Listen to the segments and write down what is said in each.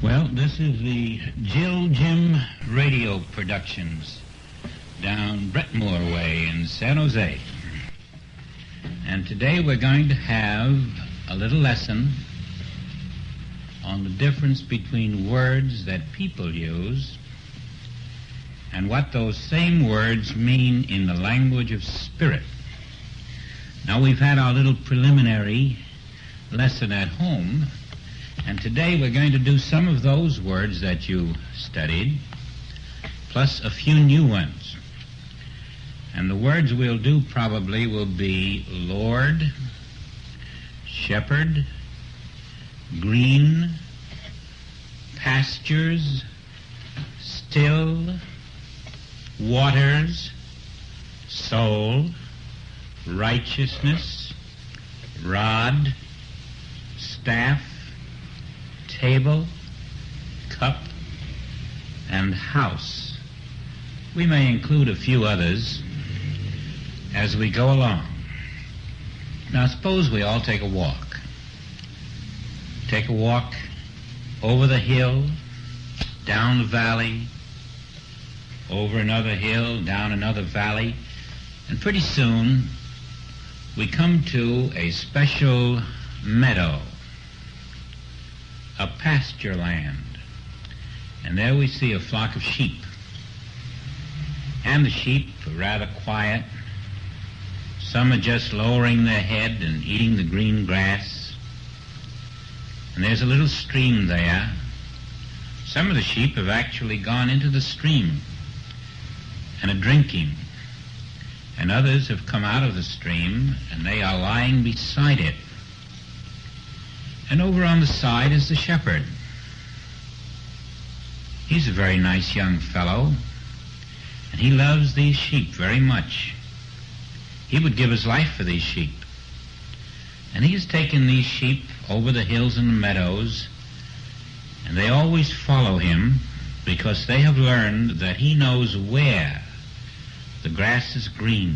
Well, this is the Jill Jim Radio Productions down Brentmore Way in San Jose. And today we're going to have a little lesson on the difference between words that people use and what those same words mean in the language of spirit. Now, we've had our little preliminary lesson at home, and today we're going to do some of those words that you studied, plus a few new ones. And the words we'll do probably will be Lord, shepherd, green, pastures, still, waters, soul, righteousness, rod, staff, table, cup, and house. We may include a few others as we go along. Now, suppose we all take a walk. Take a walk over the hill, down the valley, over another hill, down another valley, and pretty soon we come to a special meadow, a pasture land. And there we see a flock of sheep. And the sheep are rather quiet. Some are just lowering their head and eating the green grass. And there's a little stream there. Some of the sheep have actually gone into the stream and are drinking. And others have come out of the stream and they are lying beside it. And over on the side is the shepherd. He's a very nice young fellow, and he loves these sheep very much. He would give his life for these sheep. And he's taken these sheep over the hills and the meadows, and they always follow him because they have learned that he knows where the grass is green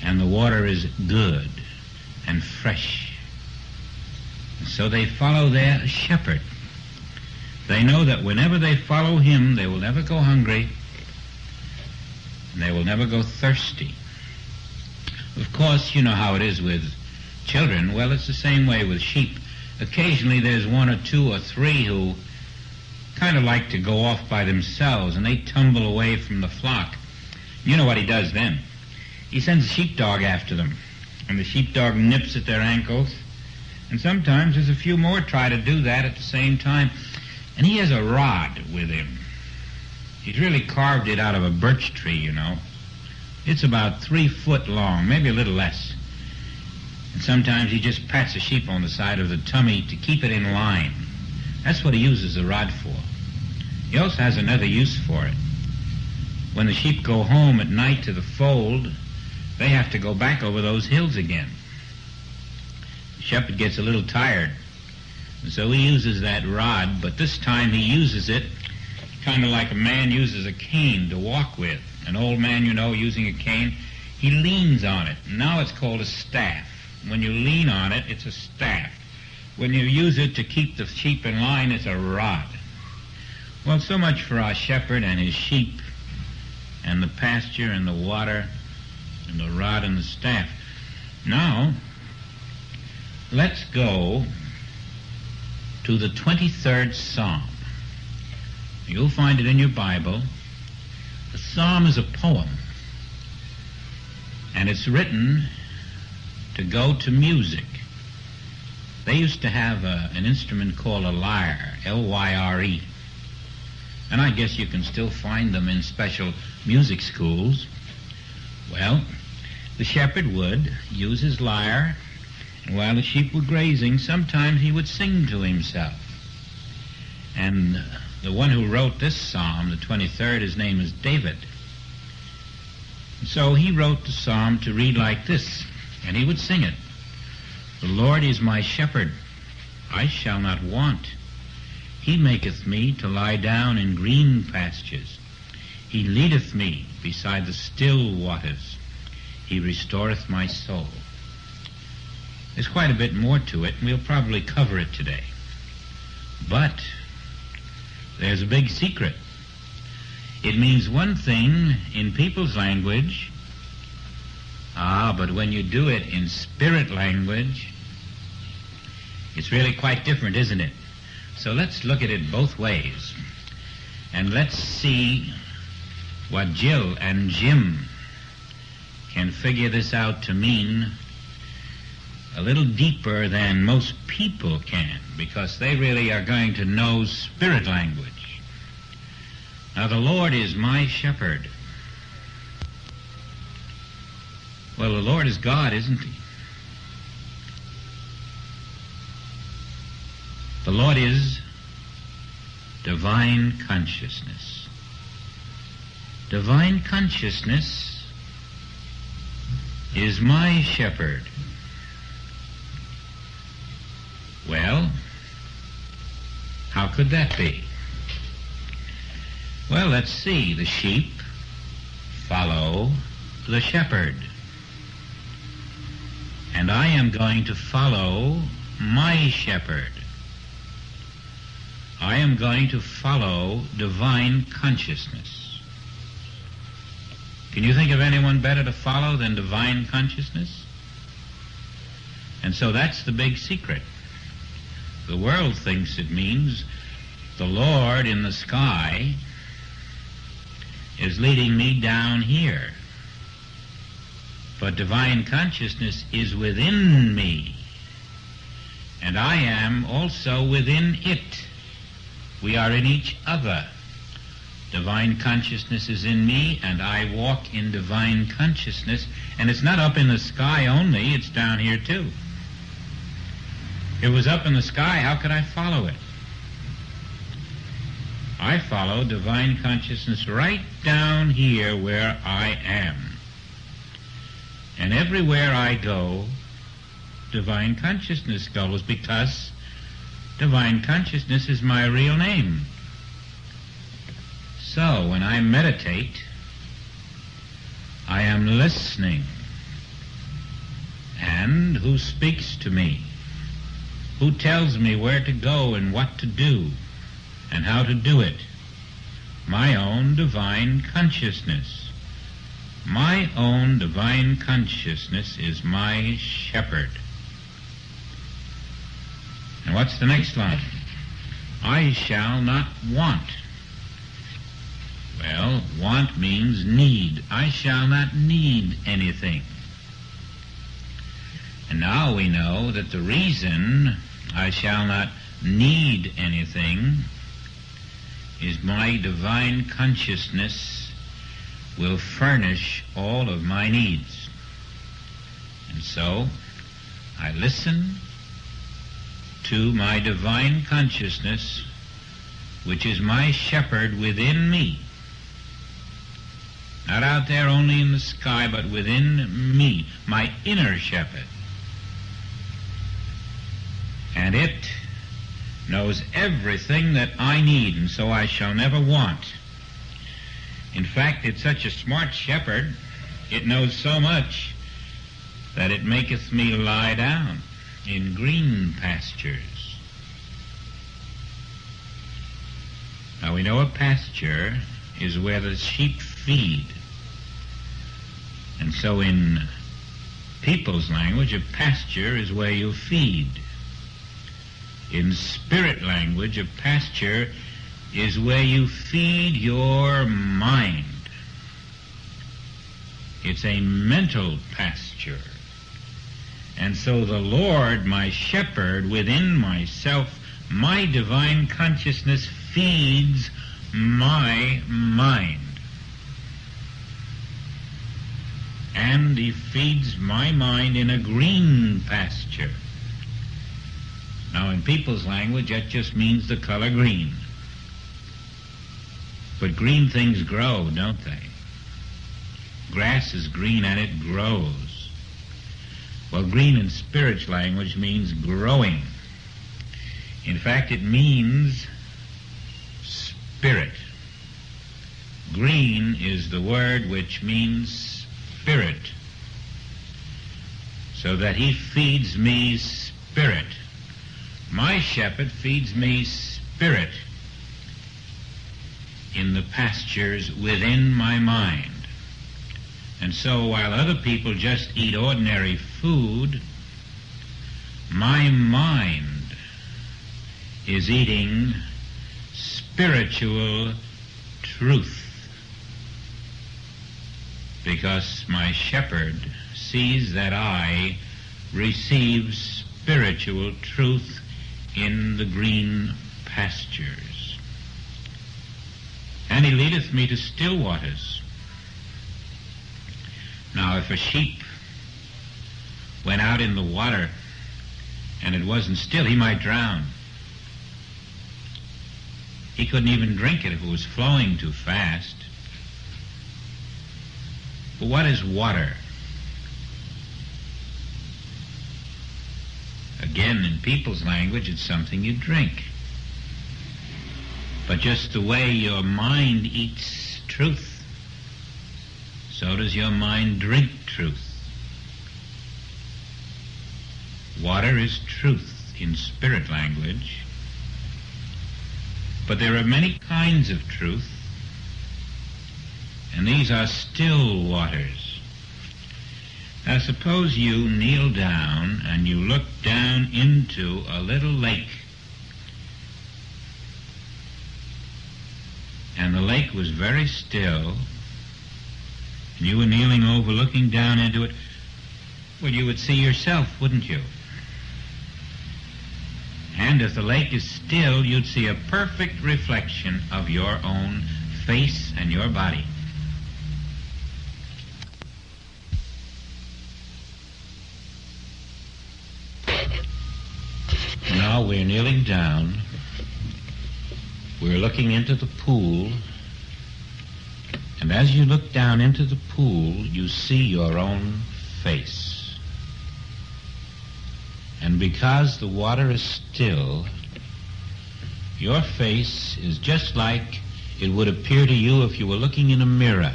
and the water is good and fresh. So they follow their shepherd. They know that whenever they follow him, they will never go hungry and they will never go thirsty. Of course, you know how it is with children. Well, it's the same way with sheep. Occasionally there's one or two or three who kind of like to go off by themselves, and they tumble away from the flock. You know what he does then? He sends a sheepdog after them, and the sheepdog nips at their ankles. And sometimes there's a few more try to do that at the same time. And he has a rod with him. He's really carved it out of a birch tree, you know. It's about 3 foot long, maybe a little less. And sometimes he just pats a sheep on the side of the tummy to keep it in line. That's what he uses the rod for. He also has another use for it. When the sheep go home at night to the fold, they have to go back over those hills again. The shepherd gets a little tired, and so he uses that rod, but this time he uses it kind of like a man uses a cane to walk with. An old man, you know, using a cane, he leans on it. Now it's called a staff. When you lean on it, it's a staff. When you use it to keep the sheep in line, it's a rod. Well, so much for our shepherd and his sheep and the pasture and the water and the rod and the staff. Now, let's go to the 23rd Psalm. You'll find it in your Bible. The psalm is a poem, and it's written to go to music. They used to have an instrument called a lyre, L-Y-R-E, and I guess you can still find them in special music schools. Well, the shepherd would use his lyre, and while the sheep were grazing, sometimes he would sing to himself. And the one who wrote this psalm, the 23rd, his name is David. So he wrote the psalm to read like this, and he would sing it. The Lord is my shepherd, I shall not want. He maketh me to lie down in green pastures. He leadeth me beside the still waters. He restoreth my soul. There's quite a bit more to it, and we'll probably cover it today. But there's a big secret. It means one thing in people's language, but when you do it in spirit language, it's really quite different, isn't it? So let's look at it both ways. And let's see what Jill and Jim can figure this out to mean a little deeper than most people can, because they really are going to know spirit language. Now, the Lord is my shepherd. Well, the Lord is God, isn't he? The Lord is divine consciousness. Divine consciousness is my shepherd. Well, how could that be? Well, let's see. The sheep follow the shepherd. And I am going to follow my shepherd. I am going to follow divine consciousness. Can you think of anyone better to follow than divine consciousness? And so that's the big secret. The world thinks it means the Lord in the sky is leading me down here. But divine consciousness is within me, and I am also within it. We are in each other. Divine consciousness is in me, and I walk in divine consciousness, and it's not up in the sky only, it's down here too. If it was up in the sky, how could I follow it? I follow divine consciousness right down here where I am. And everywhere I go, divine consciousness goes, because divine consciousness is my real name. So when I meditate, I am listening. And who speaks to me? Who tells me where to go and what to do and how to do it? My own divine consciousness. My own divine consciousness is my shepherd. And what's the next line? I shall not want. Well, want means need. I shall not need anything. And now we know that the reason I shall not need anything is my divine consciousness will furnish all of my needs. And so I listen to my divine consciousness, which is my shepherd within me. Not out there only in the sky, but within me, my inner shepherd. And it knows everything that I need, and so I shall never want. In fact, it's such a smart shepherd, it knows so much that it maketh me lie down in green pastures. Now we know a pasture is where the sheep feed. And so in people's language, a pasture is where you feed. In spirit language, a pasture is where you feed your mind. It's a mental pasture. And so the Lord, my shepherd, within myself, my divine consciousness feeds my mind. And he feeds my mind in a green pasture. Now, in people's language, that just means the color green. But green things grow, don't they? Grass is green and it grows. Well, green in spirit's language means growing. In fact, it means spirit. Green is the word which means spirit. So that he feeds me spirit. My shepherd feeds me spirit. spirit in the pastures within my mind. And so while other people just eat ordinary food, my mind is eating spiritual truth, because my shepherd sees that I receive spiritual truth in the green pastures. And he leadeth me to still waters. Now, if a sheep went out in the water and it wasn't still, he might drown. He couldn't even drink it if it was flowing too fast. But what is water? Again, in people's language, it's something you drink. But just the way your mind eats truth, so does your mind drink truth. Water is truth in spirit language, but there are many kinds of truth, and these are still waters. Now suppose you kneel down and you look down into a little lake, and the lake was very still, and you were kneeling over looking down into it. Well, you would see yourself, wouldn't you? And if the lake is still, you'd see a perfect reflection of your own face and your body. Now we're kneeling down. We're looking into the pool. And as you look down into the pool, you see your own face. And because the water is still, your face is just like it would appear to you if you were looking in a mirror.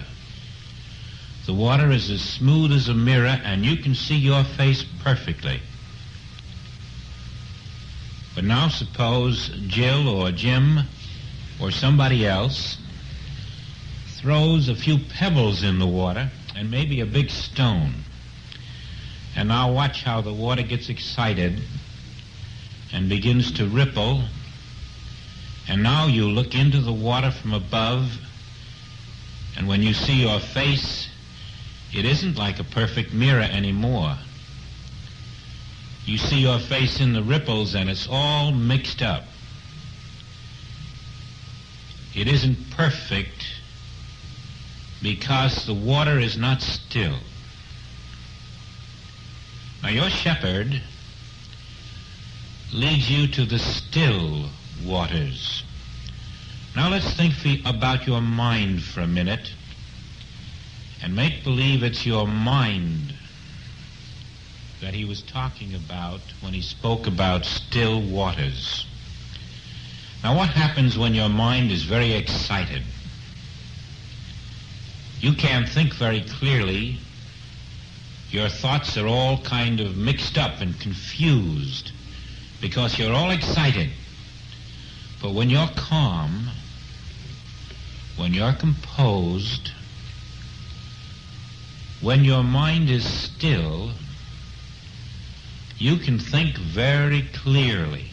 The water is as smooth as a mirror, and you can see your face perfectly. But now suppose Jill or Jim or somebody else throws a few pebbles in the water and maybe a big stone. And now watch how the water gets excited and begins to ripple. And now you look into the water from above, and when you see your face, it isn't like a perfect mirror anymore. You see your face in the ripples, and it's all mixed up. It isn't perfect because the water is not still. Now your shepherd leads you to the still waters. Now let's think about your mind for a minute and make believe it's your mind that he was talking about when he spoke about still waters. Now what happens when your mind is very excited? You can't think very clearly. Your thoughts are all kind of mixed up and confused because you're all excited. But when you're calm, when you're composed, when your mind is still, you can think very clearly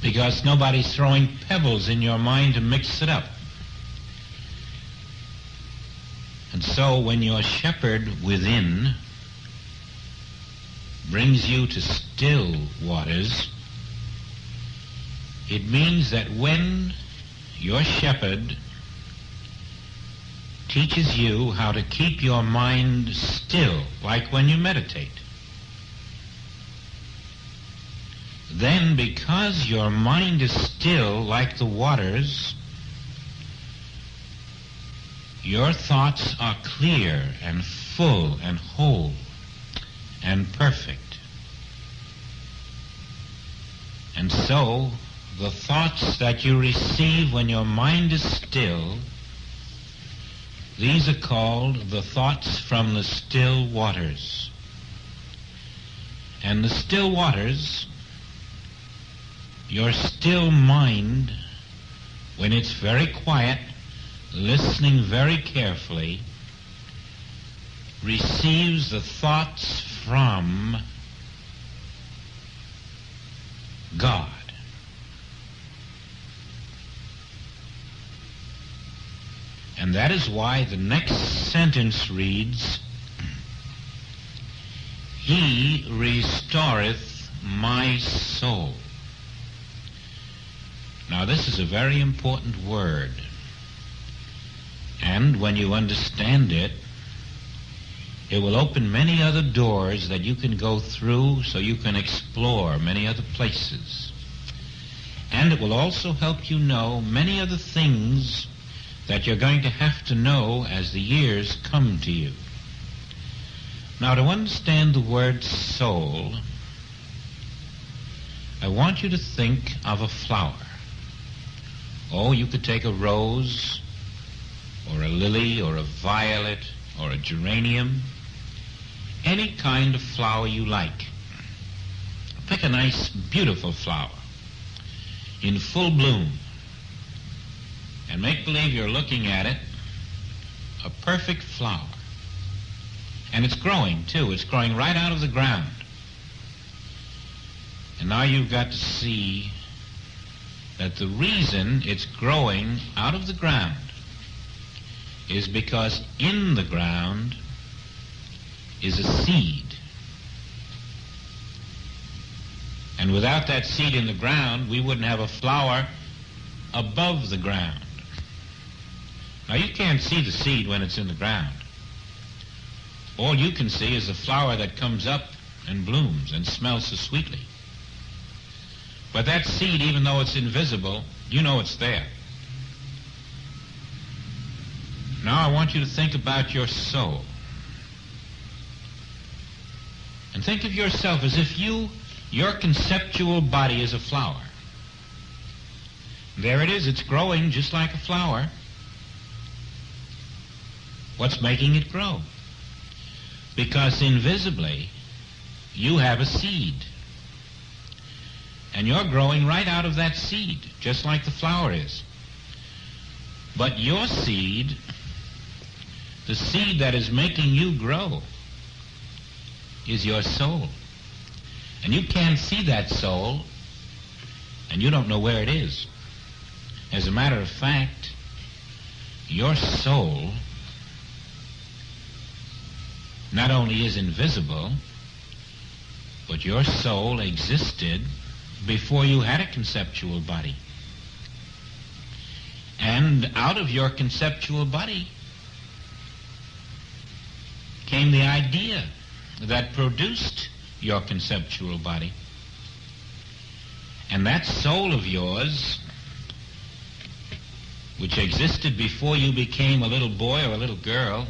because nobody's throwing pebbles in your mind to mix it up. And so when your shepherd within brings you to still waters, it means that when your shepherd teaches you how to keep your mind still, like when you meditate, then because your mind is still like the waters, your thoughts are clear and full and whole and perfect. And so, the thoughts that you receive when your mind is still, these are called the thoughts from the still waters. And the still waters your still mind, when it's very quiet, listening very carefully, receives the thoughts from God. And that is why the next sentence reads, He restoreth my soul. Now this is a very important word. And when you understand it, it will open many other doors that you can go through so you can explore many other places. And it will also help you know many other things that you're going to have to know as the years come to you. Now, to understand the word soul, I want you to think of a flower. Oh, you could take a rose, or a lily, or a violet, or a geranium, any kind of flower you like. Pick a nice, beautiful flower in full bloom, and make believe you're looking at it, a perfect flower. And it's growing, too. It's growing right out of the ground. And now you've got to see that the reason it's growing out of the ground is because in the ground is a seed. And without that seed in the ground, we wouldn't have a flower above the ground. Now, you can't see the seed when it's in the ground. All you can see is the flower that comes up and blooms and smells so sweetly. But that seed, even though it's invisible, you know it's there. Now I want you to think about your soul. And think of yourself as if your conceptual body is a flower. There it is, it's growing just like a flower. What's making it grow? Because invisibly, you have a seed. And you're growing right out of that seed, just like the flower is. But your seed, the seed that is making you grow, is your soul. And you can't see that soul, and you don't know where it is. As a matter of fact, your soul not only is invisible, but your soul existed before you had a conceptual body. And out of your conceptual body came the idea that produced your conceptual body. And that soul of yours, which existed before you became a little boy or a little girl,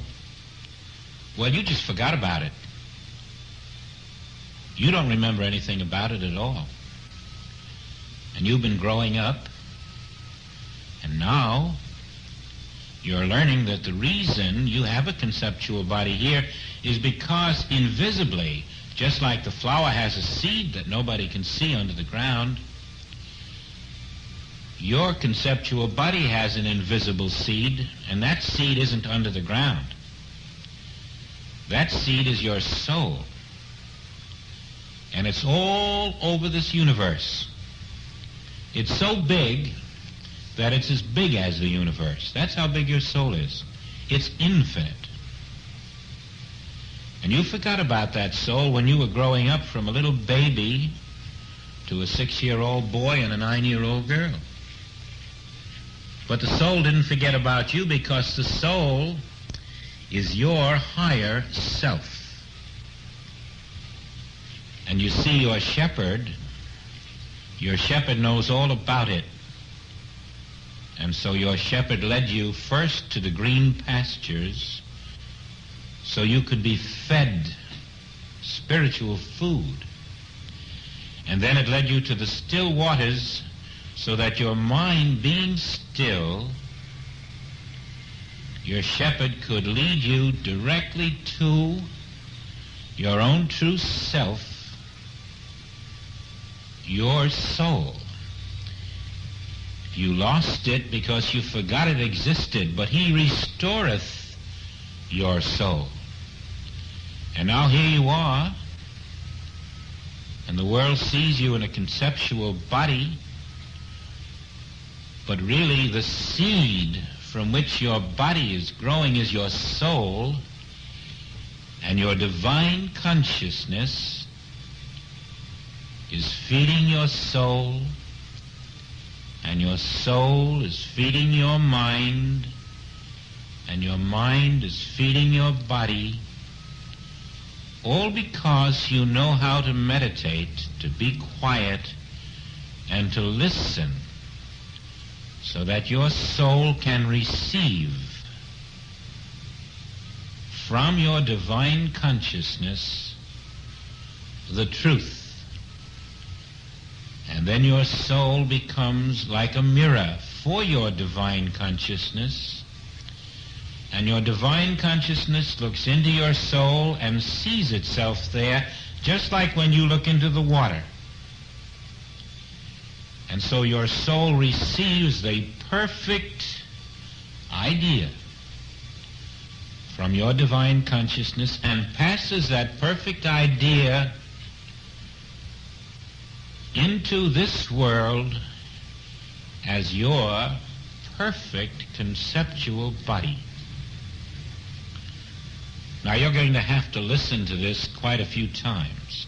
well, you just forgot about it. You don't remember anything about it at all. And you've been growing up, and now you're learning that the reason you have a conceptual body here is because invisibly, just like the flower has a seed that nobody can see under the ground, your conceptual body has an invisible seed, and that seed isn't under the ground. That seed is your soul. And it's all over this universe. It's so big that it's as big as the universe. That's how big your soul is. It's infinite. And you forgot about that soul when you were growing up from a little baby to a 6-year-old boy and a 9-year-old girl. But the soul didn't forget about you because the soul is your higher self. And you see, your shepherd knows all about it. And so your shepherd led you first to the green pastures so you could be fed spiritual food. And then it led you to the still waters so that your mind being still, your shepherd could lead you directly to your own true self, your soul. You lost it because you forgot it existed, but he restoreth your soul. And now here you are, and the world sees you in a conceptual body, but really the seed from which your body is growing is your soul, and your divine consciousness is feeding your soul, and your soul is feeding your mind, and your mind is feeding your body, all because you know how to meditate, to be quiet, and to listen, so that your soul can receive from your divine consciousness the truth. And then your soul becomes like a mirror for your divine consciousness, and your divine consciousness looks into your soul and sees itself there, just like when you look into the water. And so your soul receives the perfect idea from your divine consciousness and passes that perfect idea into this world as your perfect conceptual body. Now you're going to have to listen to this quite a few times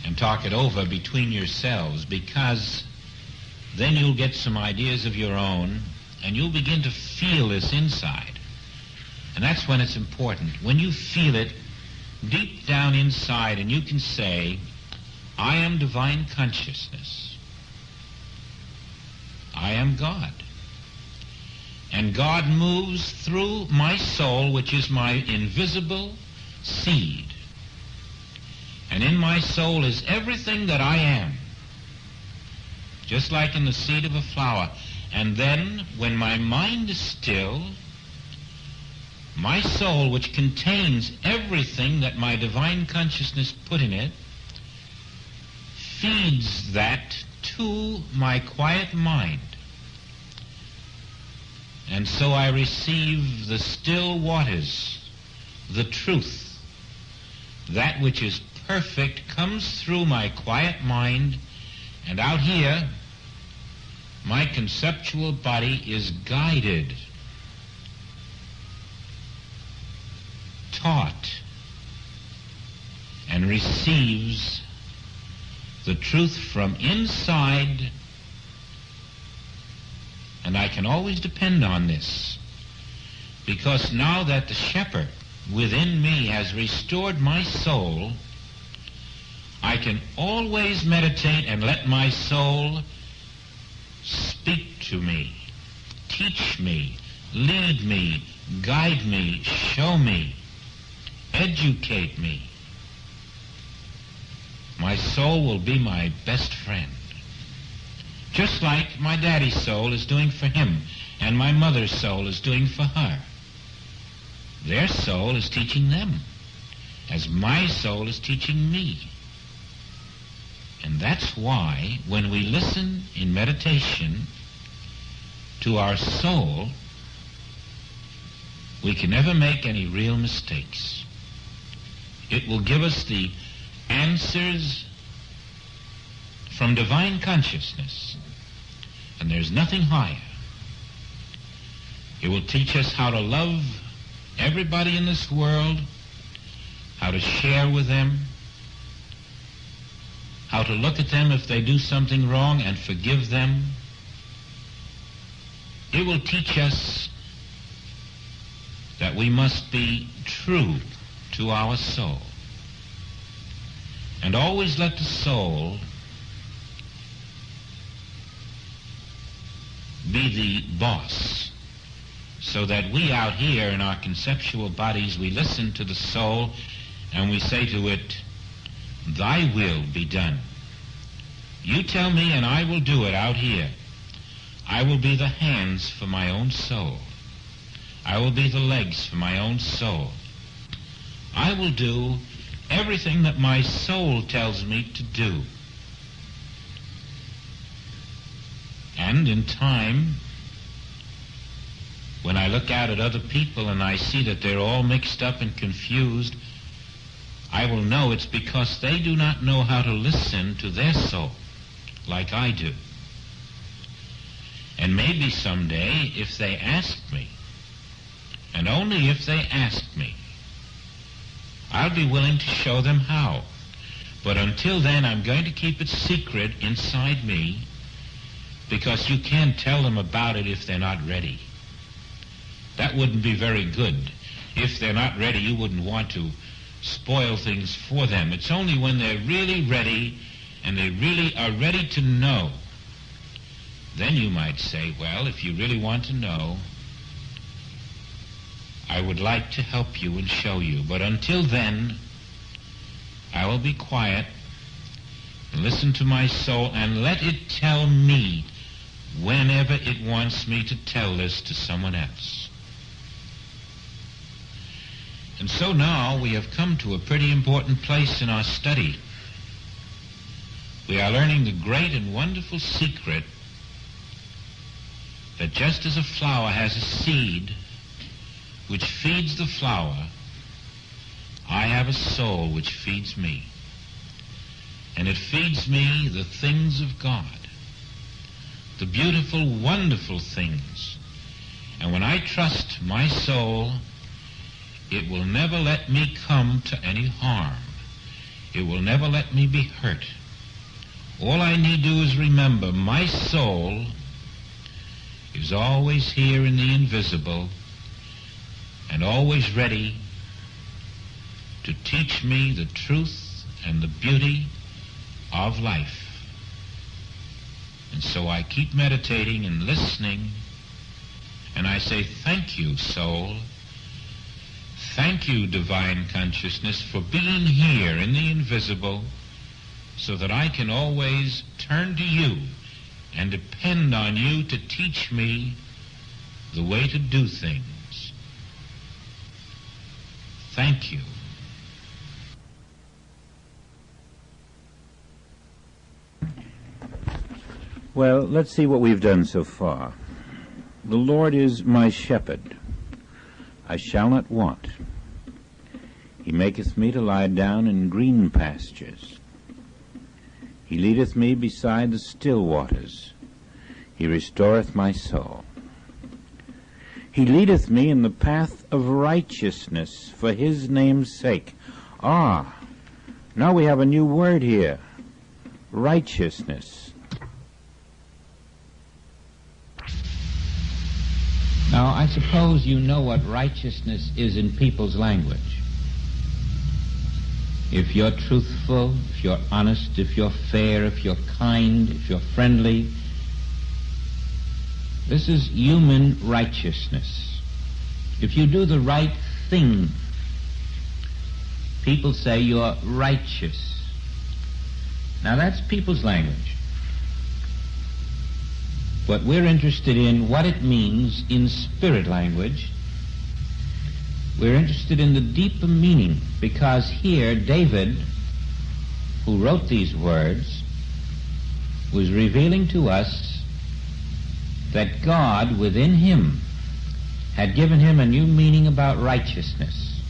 and talk it over between yourselves, because then you'll get some ideas of your own and you'll begin to feel this inside. And that's when it's important. When you feel it deep down inside and you can say, I am divine consciousness. I am God. And God moves through my soul, which is my invisible seed. And in my soul is everything that I am, just like in the seed of a flower. And then, when my mind is still, my soul, which contains everything that my divine consciousness put in it, feeds that to my quiet mind. And so I receive the still waters, the truth. That which is perfect comes through my quiet mind, and out here, my conceptual body is guided, taught, and receives the truth from inside. And I can always depend on this, because now that the shepherd within me has restored my soul, I can always meditate and let my soul speak to me, teach me, lead me, guide me, show me, educate me. My soul will be my best friend, just like my daddy's soul is doing for him and my mother's soul is doing for her. Their soul is teaching them as my soul is teaching me. And that's why when we listen in meditation to our soul, we can never make any real mistakes. It will give us the answers from divine consciousness, and there's nothing higher. It will teach us how to love everybody in this world, how to share with them, how to look at them if they do something wrong and forgive them. It will teach us that we must be true to our soul, and always let the soul be the boss, so that we out here in our conceptual bodies, we listen to the soul and we say to it, thy will be done. You tell me and I will do it out here. I will be the hands for my own soul. I will be the legs for my own soul. I will do everything that my soul tells me to do. And in time, when I look out at other people and I see that they're all mixed up and confused, I will know it's because they do not know how to listen to their soul like I do. And maybe someday, if they ask me, and only if they ask me, I'll be willing to show them how. But until then, I'm going to keep it secret inside me, because you can't tell them about it if they're not ready. That wouldn't be very good. If they're not ready, you wouldn't want to spoil things for them. It's only when they're really ready and they really are ready to know, then you might say, well, if you really want to know, I would like to help you and show you. But until then, I will be quiet and listen to my soul and let it tell me whenever it wants me to tell this to someone else. And so now we have come to a pretty important place in our study. We are learning the great and wonderful secret that just as a flower has a seed which feeds the flower, I have a soul which feeds me. And it feeds me the things of God, the beautiful, wonderful things. And when I trust my soul, it will never let me come to any harm. It will never let me be hurt. All I need do is remember my soul is always here in the invisible and always ready to teach me the truth and the beauty of life. And so I keep meditating and listening, and I say, thank you, soul. Thank you, divine consciousness, for being here in the invisible so that I can always turn to you and depend on you to teach me the way to do things. Thank you. Well, let's see what we've done so far. The Lord is my shepherd. I shall not want. He maketh me to lie down in green pastures. He leadeth me beside the still waters. He restoreth my soul. He leadeth me in the path of righteousness for his name's sake. Now we have a new word here. Righteousness. Now, I suppose you know what righteousness is in people's language. If you're truthful, if you're honest, if you're fair, if you're kind, if you're friendly, this is human righteousness. If you do the right thing, people say you're righteous. Now, that's people's language. But we're interested in what it means in spirit language. We're interested in the deeper meaning, because here David, who wrote these words, was revealing to us that God within him had given him a new meaning about righteousness.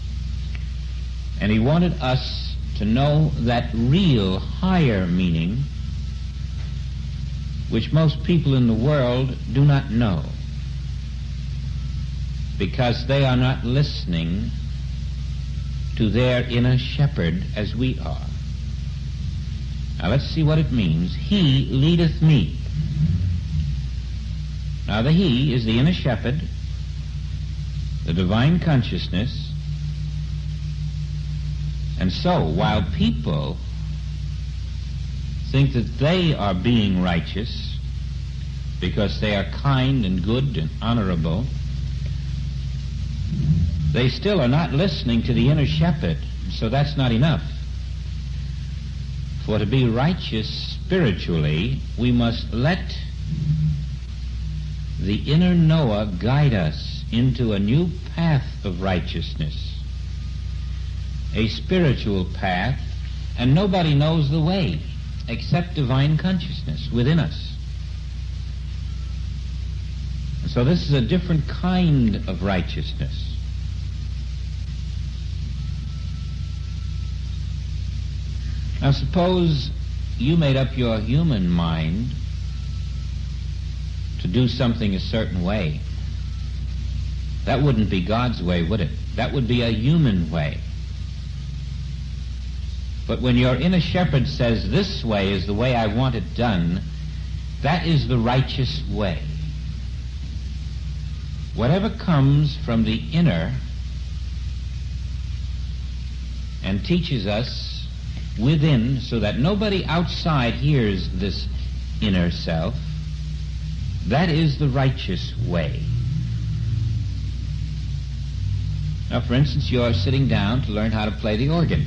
And he wanted us to know that real, higher meaning which most people in the world do not know, because they are not listening to their inner shepherd as we are. Now let's see what it means. He leadeth me. Now the he is the inner shepherd, the divine consciousness. And so while people think that they are being righteous because they are kind and good and honorable, they still are not listening to the inner shepherd. So that's not enough. For to be righteous spiritually, we must let the inner knower guide us into a new path of righteousness, a spiritual path, and nobody knows the way except divine consciousness within us. So this is a different kind of righteousness. Now suppose you made up your human mind to do something a certain way. That wouldn't be God's way, would it? That would be a human way. But when your inner shepherd says, this way is the way I want it done, that is the righteous way. Whatever comes from the inner and teaches us within so that nobody outside hears this inner self, that is the righteous way. Now, for instance, you're sitting down to learn how to play the organ.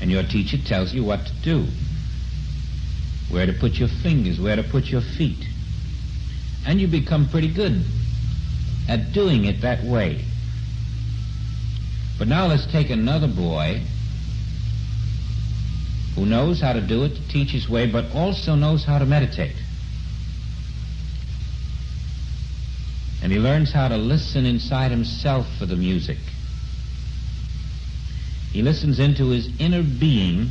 And your teacher tells you what to do, where to put your fingers, where to put your feet. And you become pretty good at doing it that way. But now let's take another boy who knows how to do it the teacher's way, but also knows how to meditate. And he learns how to listen inside himself for the music. He listens into his inner being,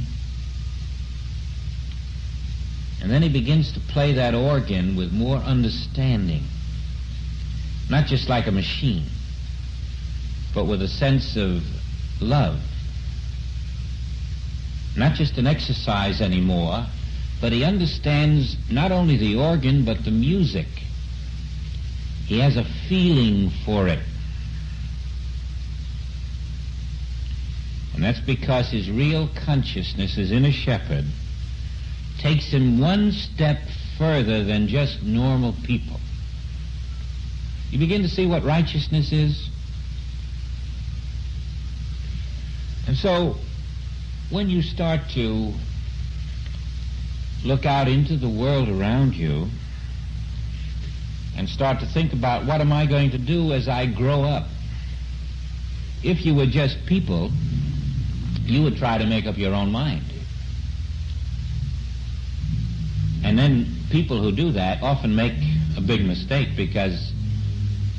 and then he begins to play that organ with more understanding. Not just like a machine, but with a sense of love. Not just an exercise anymore, but he understands not only the organ, but the music. He has a feeling for it. And that's because his real consciousness, his inner shepherd, takes him one step further than just normal people. You begin to see what righteousness is? And so, when you start to look out into the world around you and start to think about what am I going to do as I grow up, if you were just people, you would try to make up your own mind. And then people who do that often make a big mistake because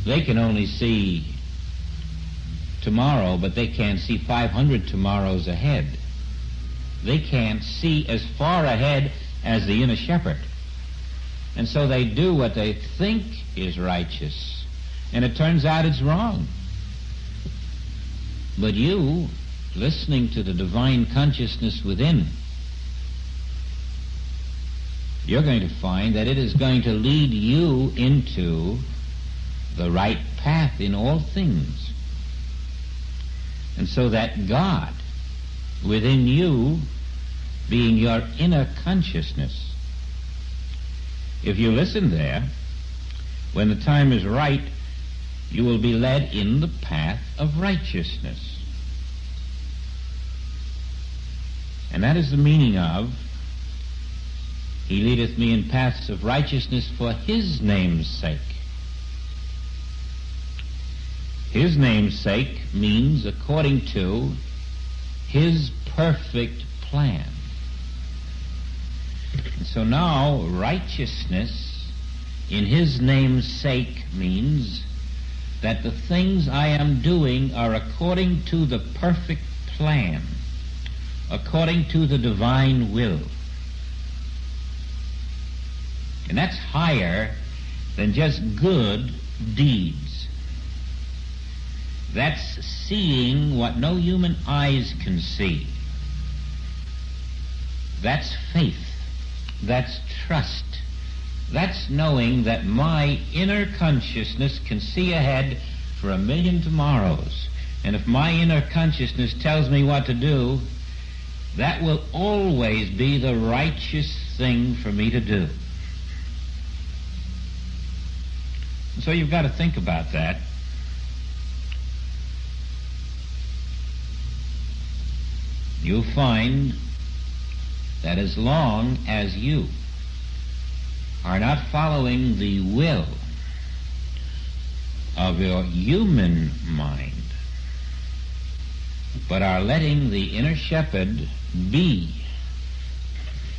they can only see tomorrow, but they can't see 500 tomorrows ahead. They can't see as far ahead as the inner shepherd. And so they do what they think is righteous, and it turns out it's wrong. But you, listening to the divine consciousness within, you're going to find that it is going to lead you into the right path in all things. And so that God within you, being your inner consciousness, if you listen there, when the time is right, you will be led in the path of righteousness. And that is the meaning of, He leadeth me in paths of righteousness for His name's sake. His name's sake means according to His perfect plan. And so now righteousness in His name's sake means that the things I am doing are according to the perfect plan, according to the divine will. And that's higher than just good deeds. That's seeing what no human eyes can see. That's faith. That's trust. That's knowing that my inner consciousness can see ahead for 1,000,000 tomorrows. And if my inner consciousness tells me what to do, that will always be the righteous thing for me to do. And so you've got to think about that. You'll find that as long as you are not following the will of your human mind, but are letting the inner shepherd be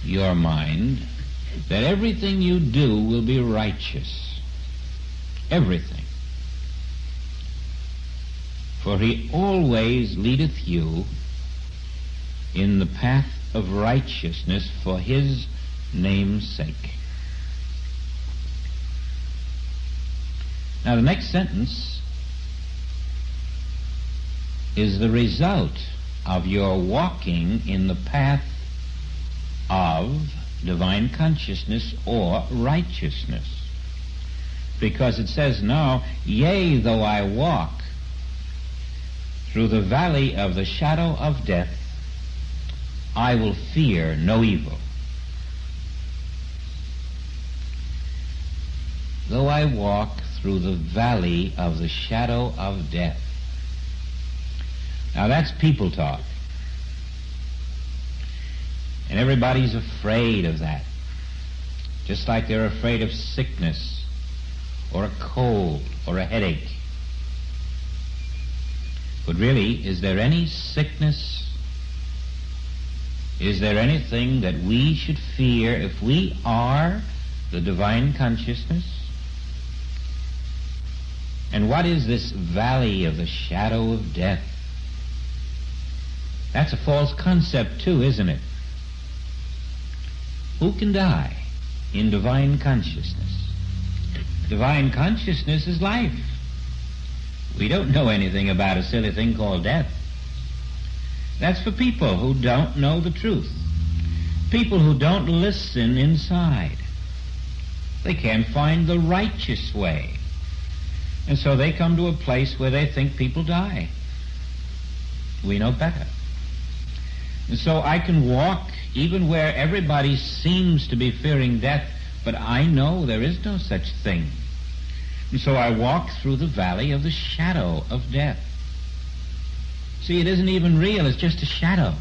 your mind, that everything you do will be righteous. Everything. For he always leadeth you in the path of righteousness for his name's sake. Now the next sentence is the result of your walking in the path of divine consciousness or righteousness. Because it says now, yea, though I walk through the valley of the shadow of death, I will fear no evil. Though I walk through the valley of the shadow of death. Now that's people talk. And everybody's afraid of that. Just like they're afraid of sickness or a cold or a headache. But really, is there any sickness? Is there anything that we should fear if we are the divine consciousness? And what is this valley of the shadow of death? That's a false concept too, isn't it? Who can die in divine consciousness? Divine consciousness is life. We don't know anything about a silly thing called death. That's for people who don't know the truth. People who don't listen inside. They can't find the righteous way. And so they come to a place where they think people die. We know better. And so I can walk even where everybody seems to be fearing death, but I know there is no such thing. And so I walk through the valley of the shadow of death. See, it isn't even real, it's just a shadow.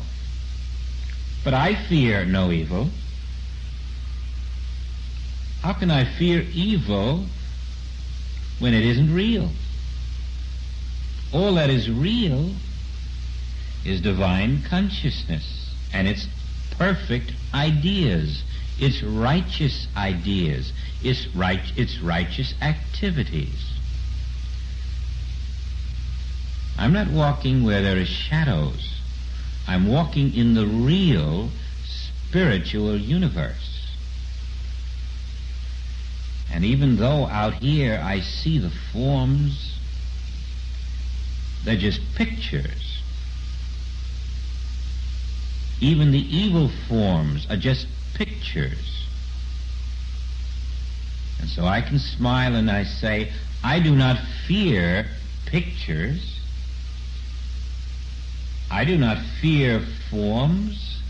But I fear no evil. How can I fear evil when it isn't real? All that is real is divine consciousness and its perfect ideas, its righteous ideas, its righteous activities. I'm not walking where there are shadows. I'm walking in the real spiritual universe. And even though out here I see the forms, they're just pictures. Even the evil forms are just pictures. And so I can smile and I say, I do not fear pictures. I do not fear forms.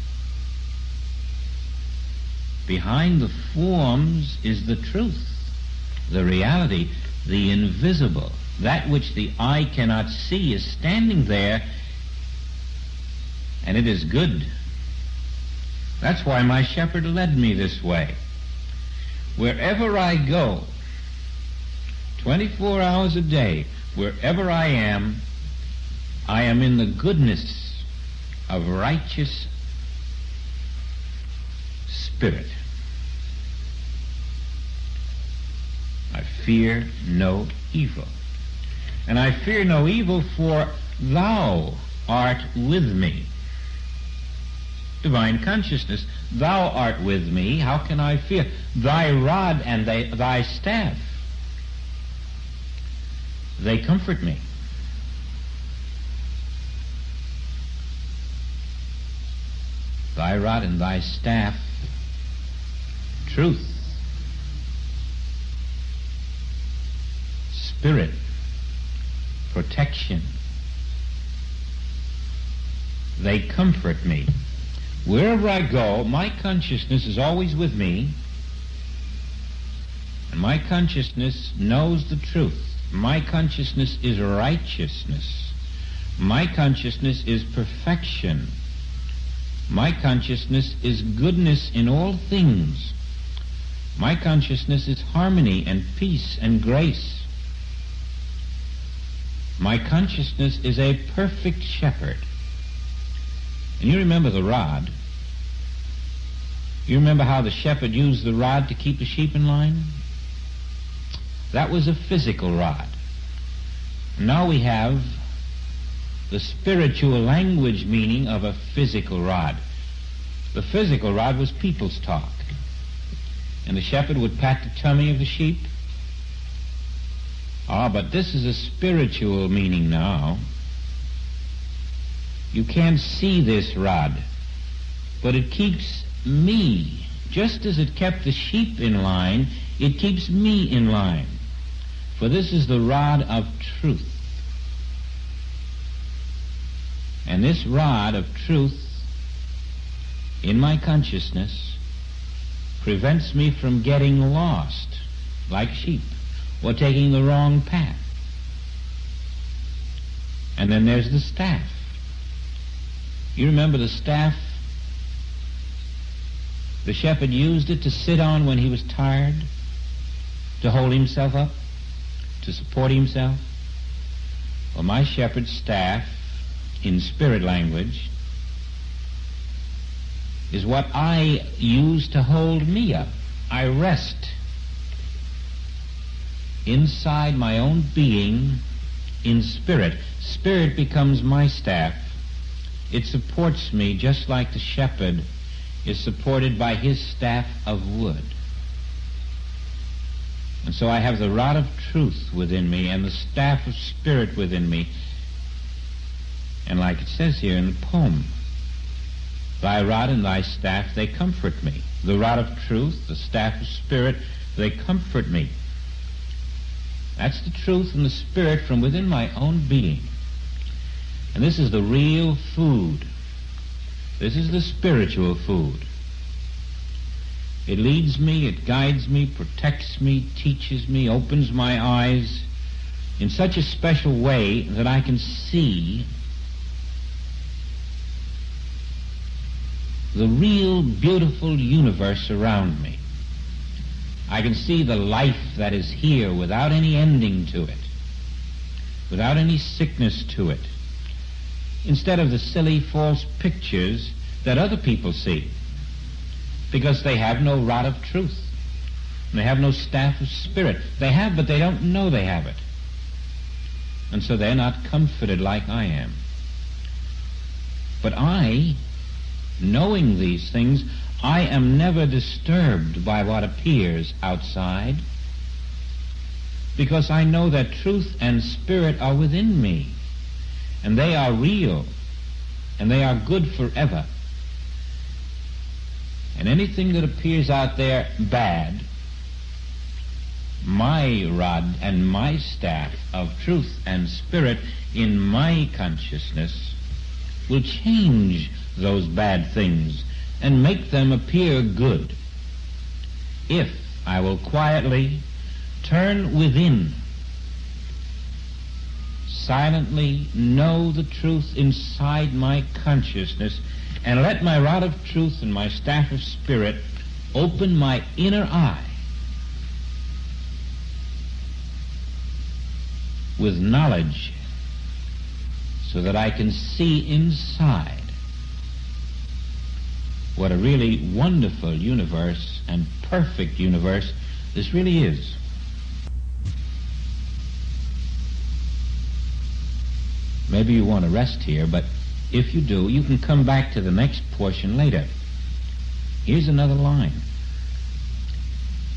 Behind the forms is the truth, the reality, the invisible. That which the eye cannot see is standing there, and it is good. That's why my shepherd led me this way. Wherever I go, 24 hours a day, wherever I am in the goodness of righteous spirit. I fear no evil. And I fear no evil, for thou art with me. Divine consciousness, thou art with me, how can I fear? Thy rod and thy staff, they comfort me. Thy rod and thy staff, truth, spirit, protection, they comfort me. Wherever I go, my consciousness is always with me, and my consciousness knows the truth. My consciousness is righteousness. My consciousness is perfection. My consciousness is goodness in all things. My consciousness is harmony and peace and grace. My consciousness is a perfect shepherd. And you remember the rod. You remember how the shepherd used the rod to keep the sheep in line? That was a physical rod. Now we have the spiritual language meaning of a physical rod. The physical rod was people's talk. And the shepherd would pat the tummy of the sheep. But this is a spiritual meaning now. You can't see this rod, but it keeps me. Just as it kept the sheep in line, it keeps me in line. For this is the rod of truth. And this rod of truth in my consciousness prevents me from getting lost like sheep or taking the wrong path. And then there's the staff. You remember the staff? The shepherd used it to sit on when he was tired, to hold himself up, to support himself. Well, my shepherd's staff, in spirit language, is what I use to hold me up. I rest inside my own being in spirit. Spirit becomes my staff. It supports me just like the shepherd is supported by his staff of wood. And so I have the rod of truth within me and the staff of spirit within me. And like it says here in the poem, thy rod and thy staff, they comfort me. The rod of truth, the staff of spirit, they comfort me. That's the truth and the spirit from within my own being. And this is the real food. This is the spiritual food. It leads me, it guides me, protects me, teaches me, opens my eyes in such a special way that I can see the real beautiful universe around me. I can see the life that is here without any ending to it, without any sickness to it, instead of the silly false pictures that other people see, because they have no rod of truth. They have no staff of spirit. They have, but they don't know they have it. And so they're not comforted like I am. But I, knowing these things, I am never disturbed by what appears outside, because I know that truth and spirit are within me, and they are real, and they are good forever. And anything that appears out there bad, my rod and my staff of truth and spirit in my consciousness will change those bad things and make them appear good, if I will quietly turn within, silently know the truth inside my consciousness, and let my rod of truth and my staff of spirit open my inner eye with knowledge, so that I can see inside what a really wonderful universe and perfect universe this really is. Maybe you want to rest here, but if you do, you can come back to the next portion later. Here's another line.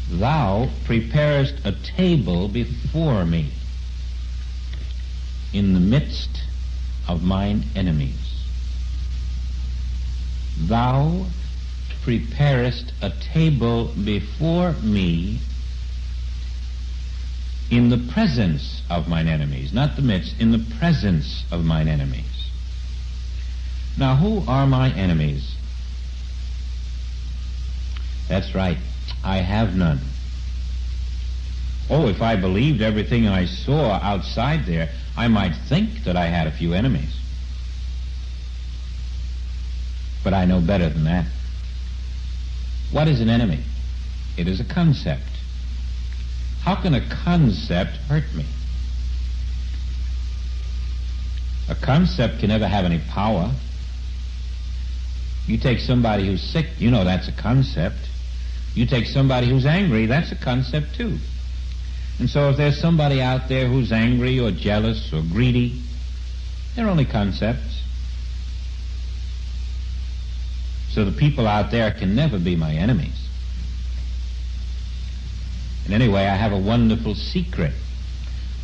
Thou preparest a table before me in the midst of mine enemies. Thou preparest a table before me in the presence of mine enemies, not the midst, in the presence of mine enemies. Now, who are my enemies? That's right, I have none. Oh, if I believed everything I saw outside there, I might think that I had a few enemies. But I know better than that. What is an enemy? It is a concept. How can a concept hurt me? A concept can never have any power. You take somebody who's sick, you know that's a concept. You take somebody who's angry, that's a concept too. And so if there's somebody out there who's angry or jealous or greedy, they're only concepts. So the people out there can never be my enemies. And anyway, I have a wonderful secret.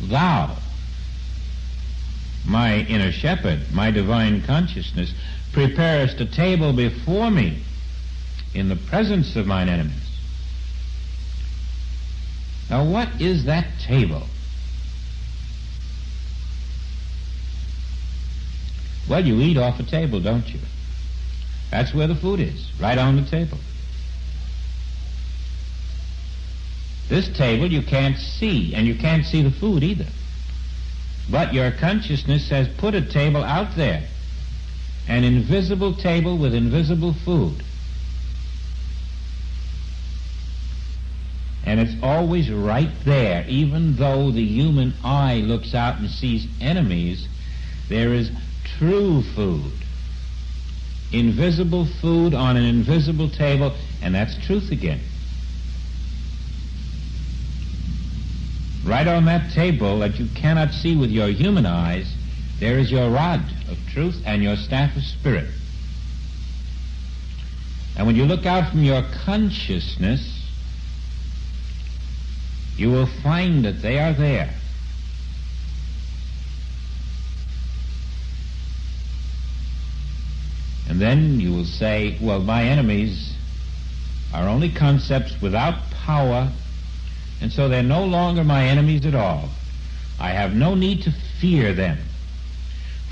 Thou, my inner shepherd, my divine consciousness, preparest a table before me in the presence of mine enemies. Now, what is that table? Well, you eat off a table, don't you? That's where the food is, right on the table. This table you can't see, and you can't see the food either. But your consciousness has put a table out there, an invisible table with invisible food. And it's always right there. Even though the human eye looks out and sees enemies, there is true food. Invisible food on an invisible table, and that's truth again. Right on that table that you cannot see with your human eyes, there is your rod of truth and your staff of spirit. And when you look out from your consciousness, you will find that they are there. And then you will say, well, my enemies are only concepts without power, and so they're no longer my enemies at all. I have no need to fear them.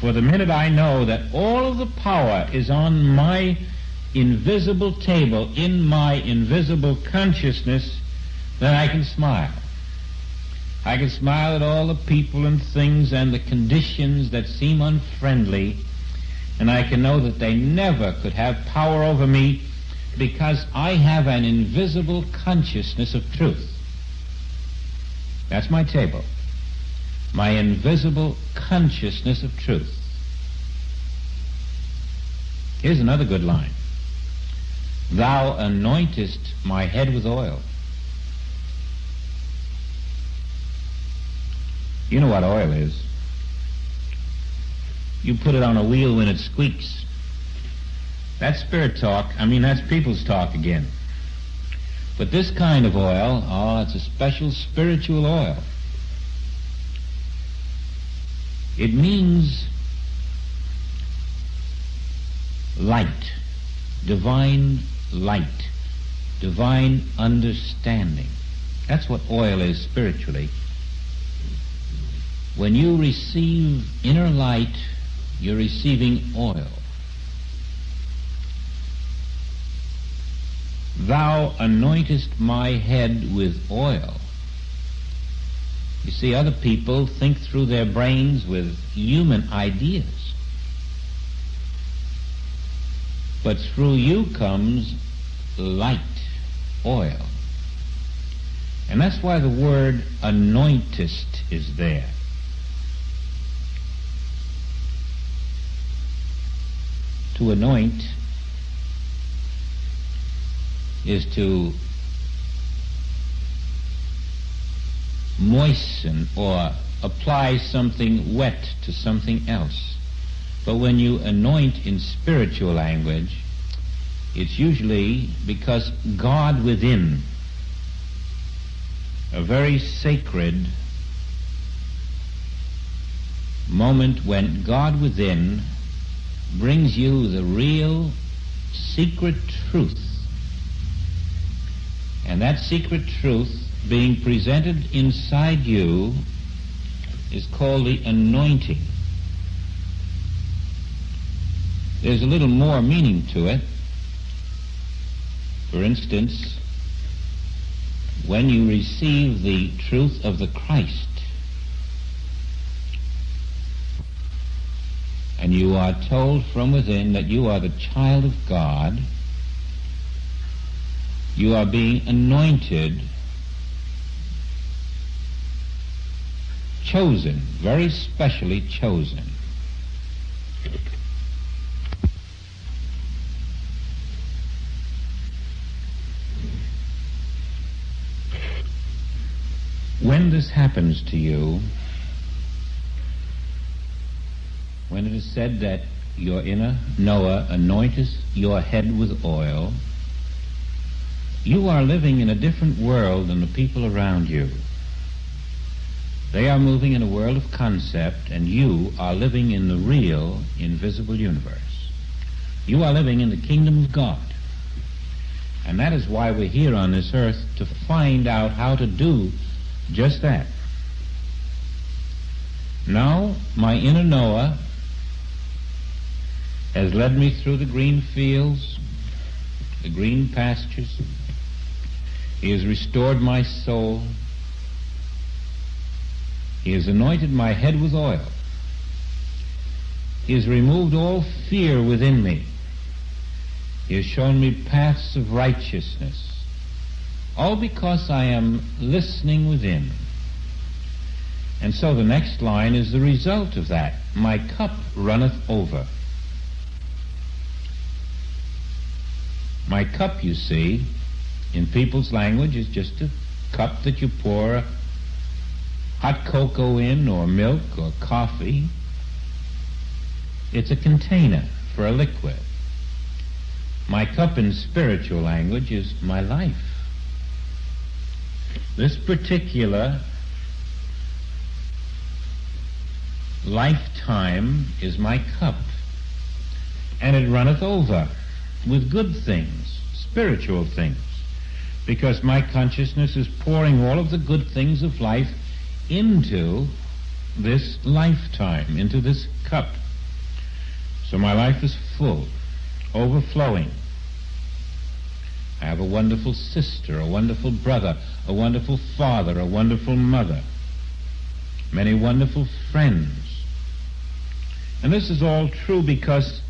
For the minute I know that all of the power is on my invisible table, in my invisible consciousness, then I can smile. I can smile at all the people and things and the conditions that seem unfriendly, and I can know that they never could have power over me because I have an invisible consciousness of truth. That's my table. My invisible consciousness of truth. Here's another good line. Thou anointest my head with oil. You know what oil is. You put it on a wheel when it squeaks. That's spirit talk. That's people's talk again. But this kind of oil, it's a special spiritual oil. It means light, divine light, divine understanding. That's what oil is spiritually. When you receive inner light, you're receiving oil. Thou anointest my head with oil. You see, other people think through their brains with human ideas. But through you comes light, oil. And that's why the word anointest is there. To anoint is to moisten or apply something wet to something else. But when you anoint in spiritual language, it's usually because God within, a very sacred moment when God within brings you the real secret truth. And that secret truth being presented inside you is called the anointing. There's a little more meaning to it. For instance, when you receive the truth of the Christ, and you are told from within that you are the child of God, you are being anointed, chosen, very specially chosen. When this happens to you, when it is said that your inner knower anointeth your head with oil, you are living in a different world than the people around you. They are moving in a world of concept, and you are living in the real, invisible universe. You are living in the kingdom of God. And that is why we're here on this earth, to find out how to do just that. Now, my inner knower has led me through the green fields, the green pastures. He has restored my soul. He has anointed my head with oil. He has removed all fear within me. He has shown me paths of righteousness, all because I am listening within. And so the next line is the result of that. My cup runneth over. My cup, you see, in people's language, is just a cup that you pour hot cocoa in, or milk, or coffee. It's a container for a liquid. My cup in spiritual language is my life. This particular lifetime is my cup, and it runneth over with good things, spiritual things, because my consciousness is pouring all of the good things of life into this lifetime, into this cup. So my life is full, overflowing. I have a wonderful sister, a wonderful brother, a wonderful father, a wonderful mother, many wonderful friends. And this is all true because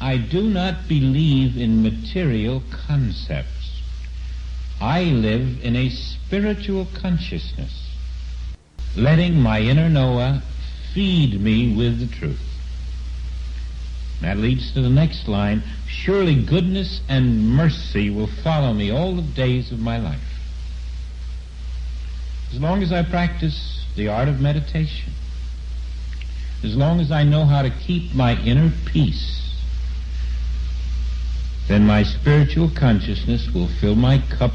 I do not believe in material concepts. I live in a spiritual consciousness, letting my inner knower feed me with the truth. That leads to the next line. Surely goodness and mercy will follow me all the days of my life. As long as I practice the art of meditation, as long as I know how to keep my inner peace, then my spiritual consciousness will fill my cup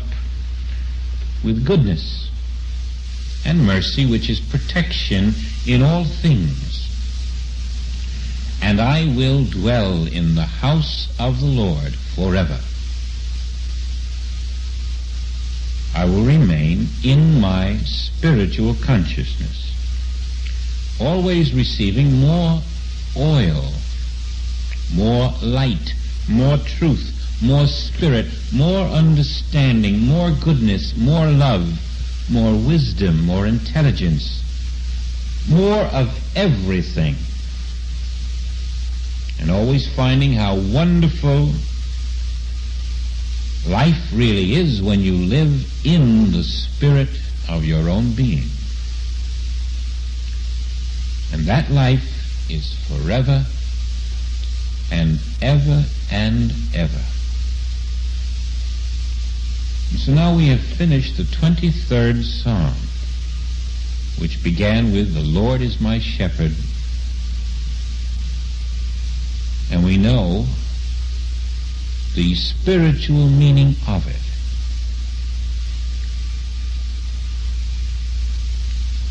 with goodness and mercy, which is protection in all things. And I will dwell in the house of the Lord forever. I will remain in my spiritual consciousness, always receiving more oil, more light, more truth, more spirit, more understanding, more goodness, more love, more wisdom, more intelligence, more of everything. And always finding how wonderful life really is when you live in the spirit of your own being. And that life is forever and ever and ever. And so now we have finished the 23rd Psalm, which began with, "The Lord is my shepherd," and we know the spiritual meaning of it.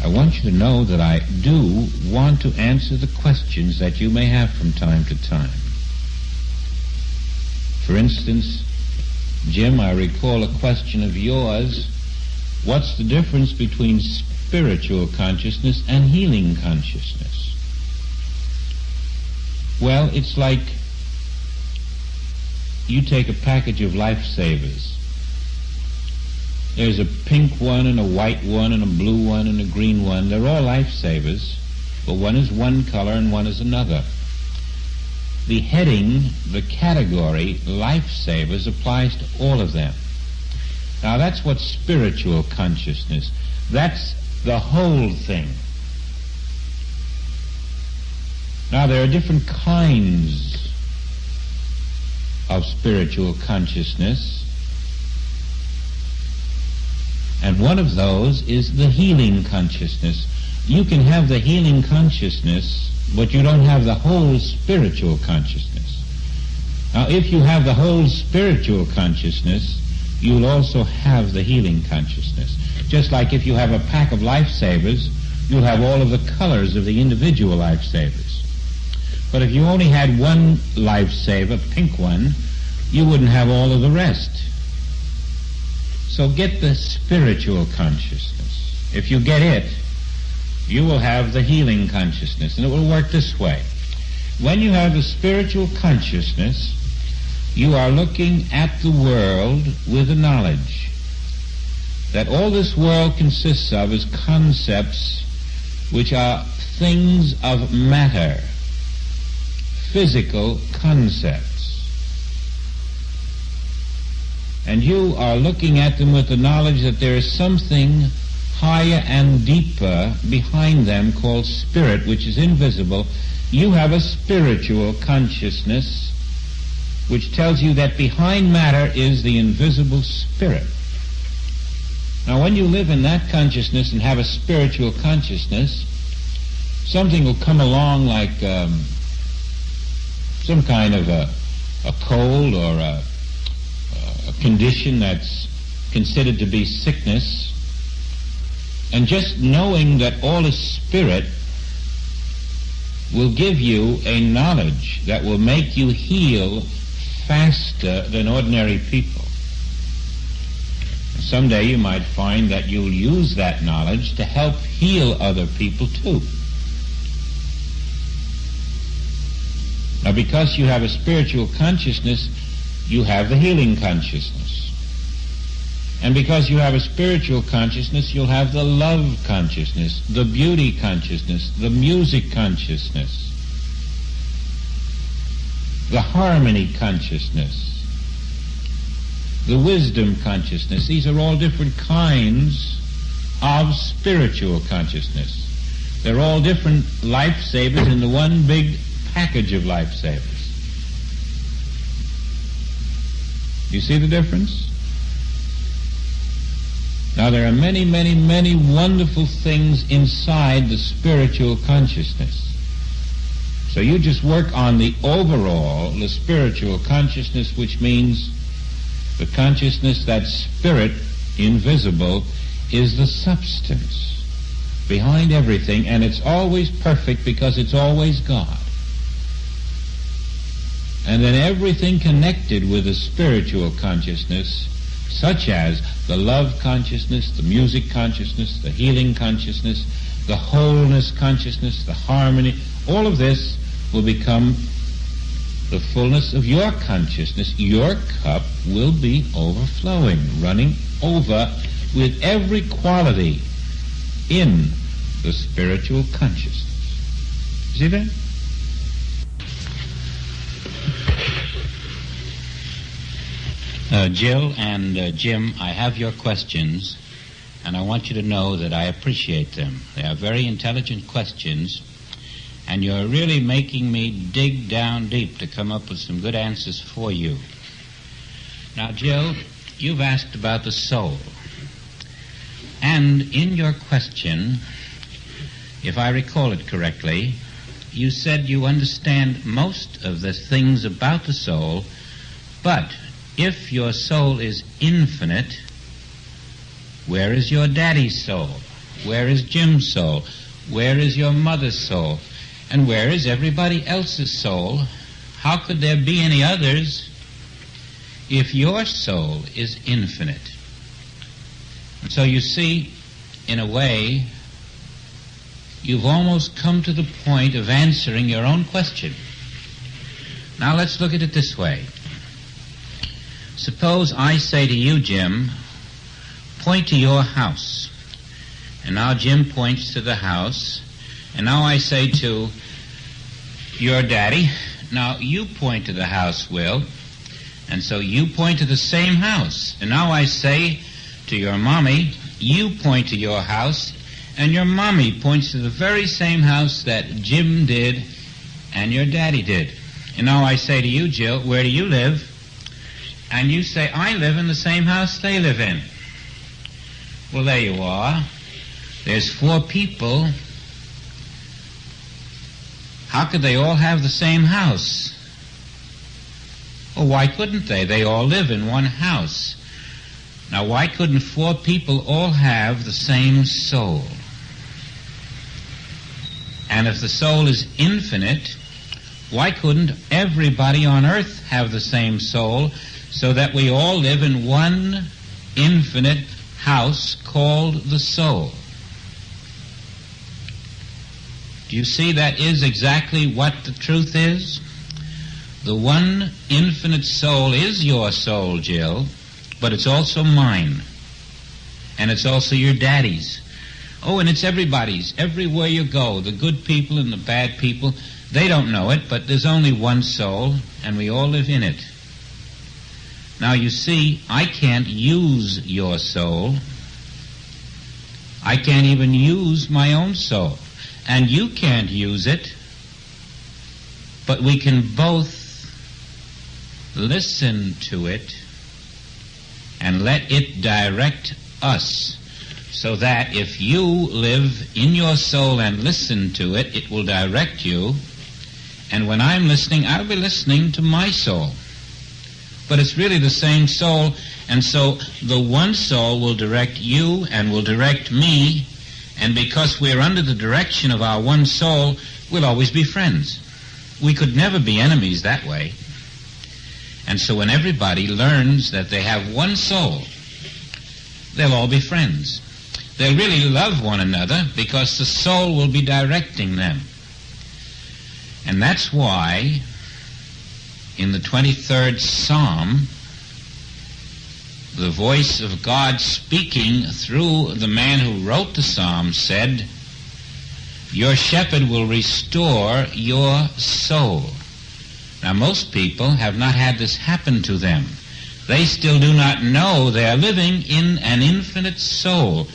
I want you to know that I do want to answer the questions that you may have from time to time. For instance, Jim, I recall a question of yours: what's the difference between spiritual consciousness and healing consciousness? Well, it's like you take a package of lifesavers. There's a pink one and a white one and a blue one and a green one. They're all lifesavers, but one is one color and one is another. The heading, the category, lifesavers, applies to all of them. Now that's what spiritual consciousness, that's the whole thing. Now there are different kinds of spiritual consciousness, and And one of those is the healing consciousness. You can have the healing consciousness, but you don't have the whole spiritual consciousness. Now, if you have the whole spiritual consciousness, you'll also have the healing consciousness. Just like if you have a pack of lifesavers, you'll have all of the colors of the individual lifesavers. But if you only had one lifesaver, pink one, you wouldn't have all of the rest. So get the spiritual consciousness. If you get it, you will have the healing consciousness, and it will work this way. When you have the spiritual consciousness, you are looking at the world with the knowledge that all this world consists of is concepts which are things of matter, physical concepts. And you are looking at them with the knowledge that there is something higher and deeper behind them called spirit, which is invisible. You have a spiritual consciousness which tells you that behind matter is the invisible spirit. Now, when you live in that consciousness and have a spiritual consciousness, something will come along like some kind of a cold or a condition that's considered to be sickness, and just knowing that all is spirit will give you a knowledge that will make you heal faster than ordinary people. Someday you might find that you'll use that knowledge to help heal other people too. Now, because you have a spiritual consciousness, you have the healing consciousness. And because you have a spiritual consciousness, you'll have the love consciousness, the beauty consciousness, the music consciousness, the harmony consciousness, the wisdom consciousness. These are all different kinds of spiritual consciousness. They're all different lifesavers in the one big package of lifesavers. You see the difference? Now, there are many, many, many wonderful things inside the spiritual consciousness. So you just work on the overall, the spiritual consciousness, which means the consciousness that spirit, invisible, is the substance behind everything, and it's always perfect because it's always God. And then everything connected with the spiritual consciousness, such as the love consciousness, the music consciousness, the healing consciousness, the wholeness consciousness, the harmony, all of this will become the fullness of your consciousness. Your cup will be overflowing, running over with every quality in the spiritual consciousness. See that? Jill and Jim, I have your questions, and I want you to know that I appreciate them. They are very intelligent questions, and you're really making me dig down deep to come up with some good answers for you. Now, Jill, you've asked about the soul. And in your question, if I recall it correctly, you said you understand most of the things about the soul, but if your soul is infinite, where is your daddy's soul? Where is Jim's soul? Where is your mother's soul? And where is everybody else's soul? How could there be any others if your soul is infinite? And so you see, in a way, you've almost come to the point of answering your own question. Now let's look at it this way. Suppose I say to you, Jim, point to your house. And now Jim points to the house. And now I say to your daddy, now you point to the house, Will. And so you point to the same house. And now I say to your mommy, you point to your house. And your mommy points to the very same house that Jim did and your daddy did. And now I say to you, Jill, where do you live? And you say, I live in the same house they live in. Well, there you are. There's 4 people. How could they all have the same house? Well, why couldn't they? They all live in one house. Now, why couldn't 4 people all have the same soul? And if the soul is infinite, why couldn't everybody on earth have the same soul so that we all live in one infinite house called the soul? Do you see that is exactly what the truth is? The one infinite soul is your soul, Jill, but it's also mine. And it's also your daddy's. Oh, and it's everybody's. Everywhere you go, the good people and the bad people, they don't know it, but there's only one soul, and we all live in it. Now, you see, I can't use your soul. I can't even use my own soul. And you can't use it, but we can both listen to it and let it direct us, so that if you live in your soul and listen to it, it will direct you, and when I'm listening, I'll be listening to my soul. But it's really the same soul, and so the one soul will direct you and will direct me, and because we're under the direction of our one soul, we'll always be friends. We could never be enemies that way. And so when everybody learns that they have one soul, they'll all be friends. They'll really love one another because the soul will be directing them. And that's why in the 23rd Psalm, the voice of God speaking through the man who wrote the psalm said, "Your shepherd will restore your soul." Now, most people have not had this happen to them. They still do not know they are living in an infinite soul.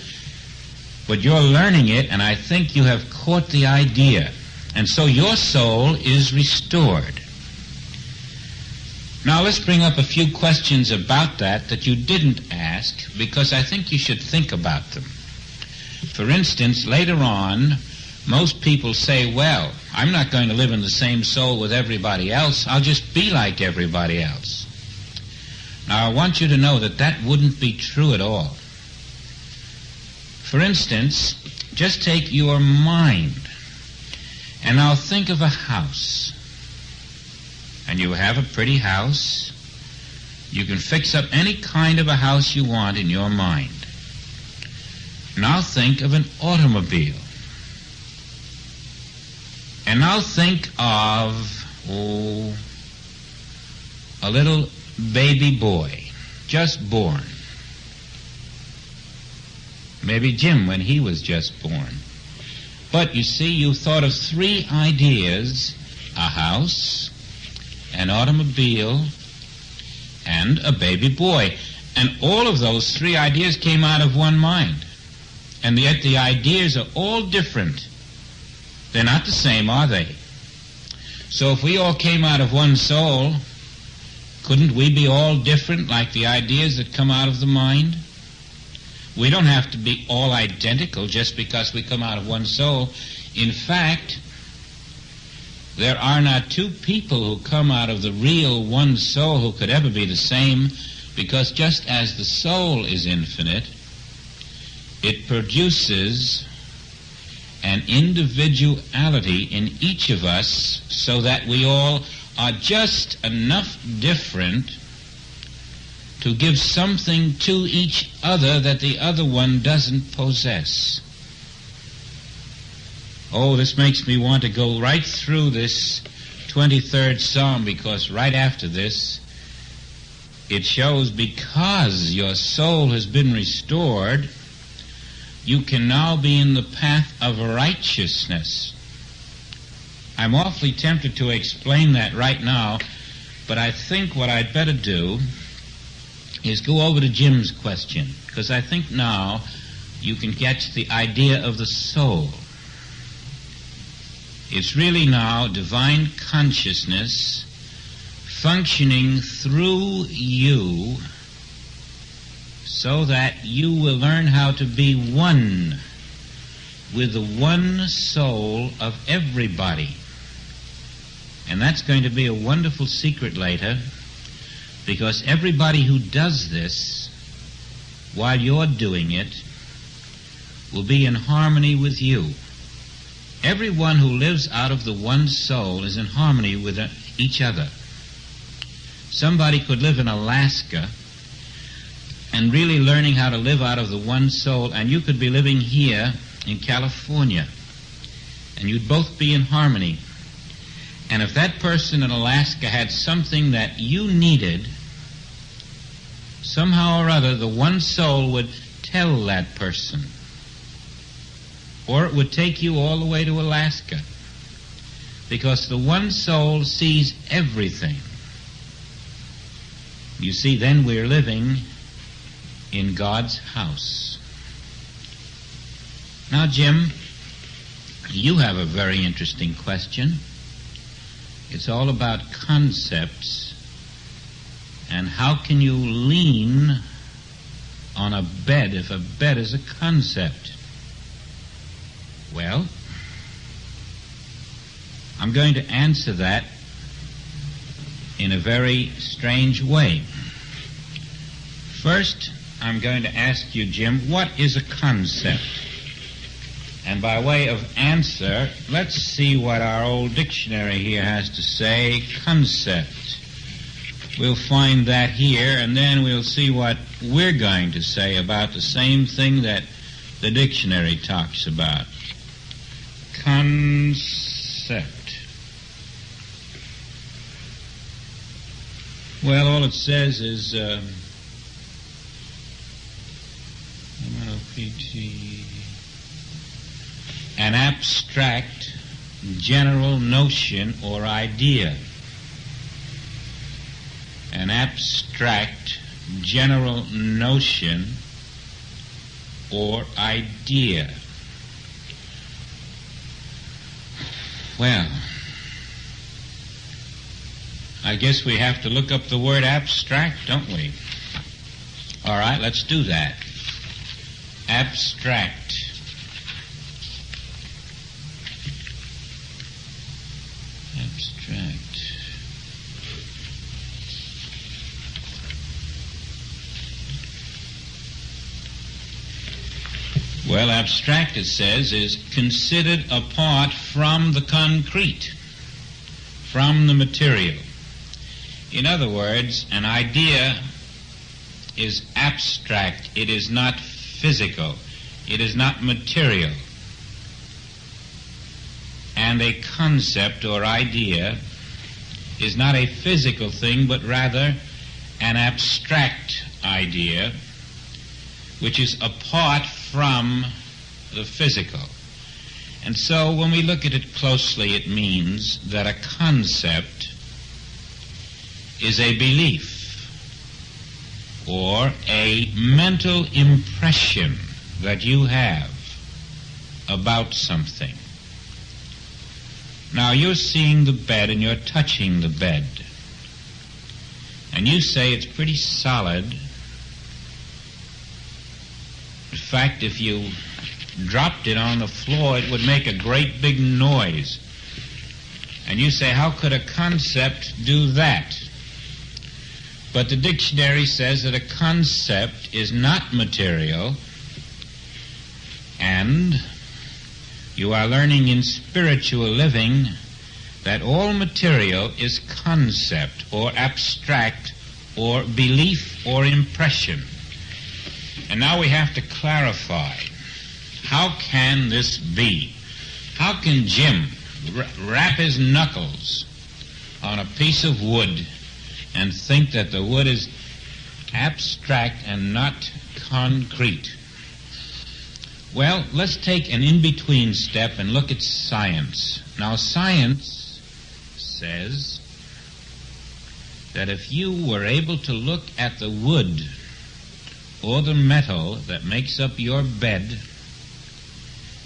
But you're learning it, and I think you have caught the idea. And so your soul is restored. Now, let's bring up a few questions about that you didn't ask, because I think you should think about them. For instance, later on, most people say, well, I'm not going to live in the same soul with everybody else. I'll just be like everybody else. Now, I want you to know that that wouldn't be true at all. For instance, just take your mind, and now think of a house. And you have a pretty house. You can fix up any kind of a house you want in your mind. Now think of an automobile. And now think of, a little baby boy, just born. Maybe Jim when he was just born. But you see, you thought of 3 ideas: a house, an automobile, and a baby boy. And all of those 3 ideas came out of one mind. And yet the ideas are all different. They're not the same, are they? So if we all came out of one soul, couldn't we be all different like the ideas that come out of the mind? We don't have to be all identical just because we come out of one soul. In fact, there are not 2 people who come out of the real one soul who could ever be the same, because just as the soul is infinite, it produces an individuality in each of us so that we all are just enough different to give something to each other that the other one doesn't possess. Oh, this makes me want to go right through this 23rd Psalm, because right after this, it shows because your soul has been restored, you can now be in the path of righteousness. I'm awfully tempted to explain that right now, but I think what I'd better do is go over to Jim's question, because I think now you can catch the idea of the soul. It's really now divine consciousness functioning through you so that you will learn how to be one with the one soul of everybody. And that's going to be a wonderful secret later, because everybody who does this while you're doing it will be in harmony with you. Everyone who lives out of the one soul is in harmony with each other. Somebody could live in Alaska and really learning how to live out of the one soul, and you could be living here in California, and you'd both be in harmony. And if that person in Alaska had something that you needed, somehow or other the one soul would tell that person, or it would take you all the way to Alaska, because the one soul sees everything. You see, then we're living in God's house. Now, Jim, you have a very interesting question. It's all about concepts, and how can you lean on a bed if a bed is a concept? Well, I'm going to answer that in a very strange way. First, I'm going to ask you, Jim, what is a concept? And by way of answer, let's see what our old dictionary here has to say. Concept. We'll find that here, and then we'll see what we're going to say about the same thing that the dictionary talks about. Concept. Well, all it says is an abstract general notion or idea. An abstract general notion or idea. Well, I guess we have to look up the word abstract, don't we? All right, let's do that. Abstract. Abstract. Well, abstract, it says, is considered apart from the concrete, from the material. In other words, an idea is abstract. It is not physical. It is not material. And a concept or idea is not a physical thing, but rather an abstract idea, which is apart from the physical. And so when we look at it closely, it means that a concept is a belief or a mental impression that you have about something. Now, you're seeing the bed and you're touching the bed, and you say it's pretty solid. In fact, if you dropped it on the floor, it would make a great big noise. And you say, how could a concept do that? But the dictionary says that a concept is not material, and you are learning in spiritual living that all material is concept or abstract or belief or impression. And now we have to clarify, how can this be? How can Jim rap his knuckles on a piece of wood and think that the wood is abstract and not concrete? Well, let's take an in-between step and look at science. Now, science says that if you were able to look at the wood or the metal that makes up your bed,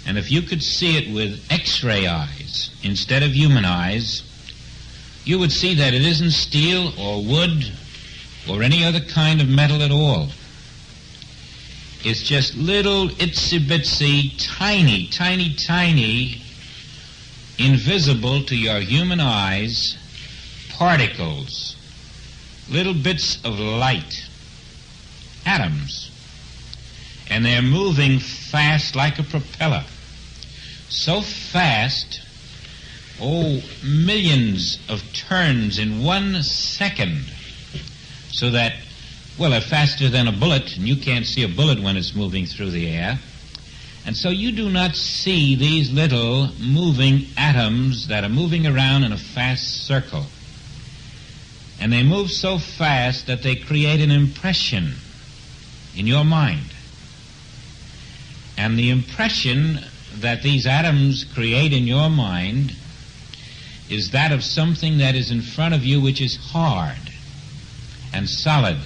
and if you could see it with X-ray eyes instead of human eyes, you would see that it isn't steel or wood or any other kind of metal at all. is just little itsy-bitsy, tiny, tiny, tiny, invisible to your human eyes, particles, little bits of light, atoms. And they're moving fast like a propeller. So fast, millions of turns in 1 second. So that, well, they're faster than a bullet, and you can't see a bullet when it's moving through the air. And so you do not see these little moving atoms that are moving around in a fast circle. And they move so fast that they create an impression in your mind. And the impression that these atoms create in your mind is that of something that is in front of you which is hard and solid.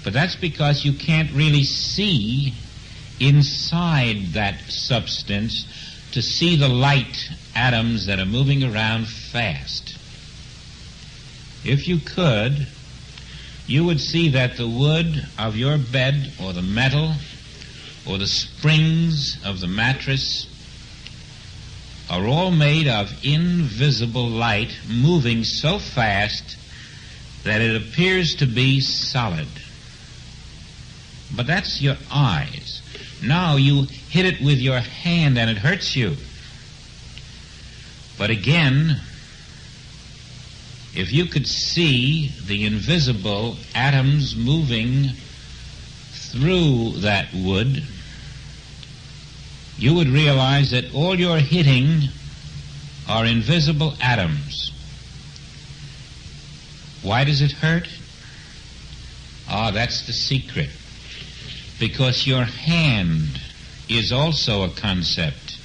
But that's because you can't really see inside that substance to see the light atoms that are moving around fast. If you could, you would see that the wood of your bed or the metal or the springs of the mattress are all made of invisible light moving so fast that it appears to be solid. But that's your eyes. Now you hit it with your hand and it hurts you. But again, if you could see the invisible atoms moving through that wood, you would realize that all you're hitting are invisible atoms. Why does it hurt? That's the secret. Because your hand is also a concept.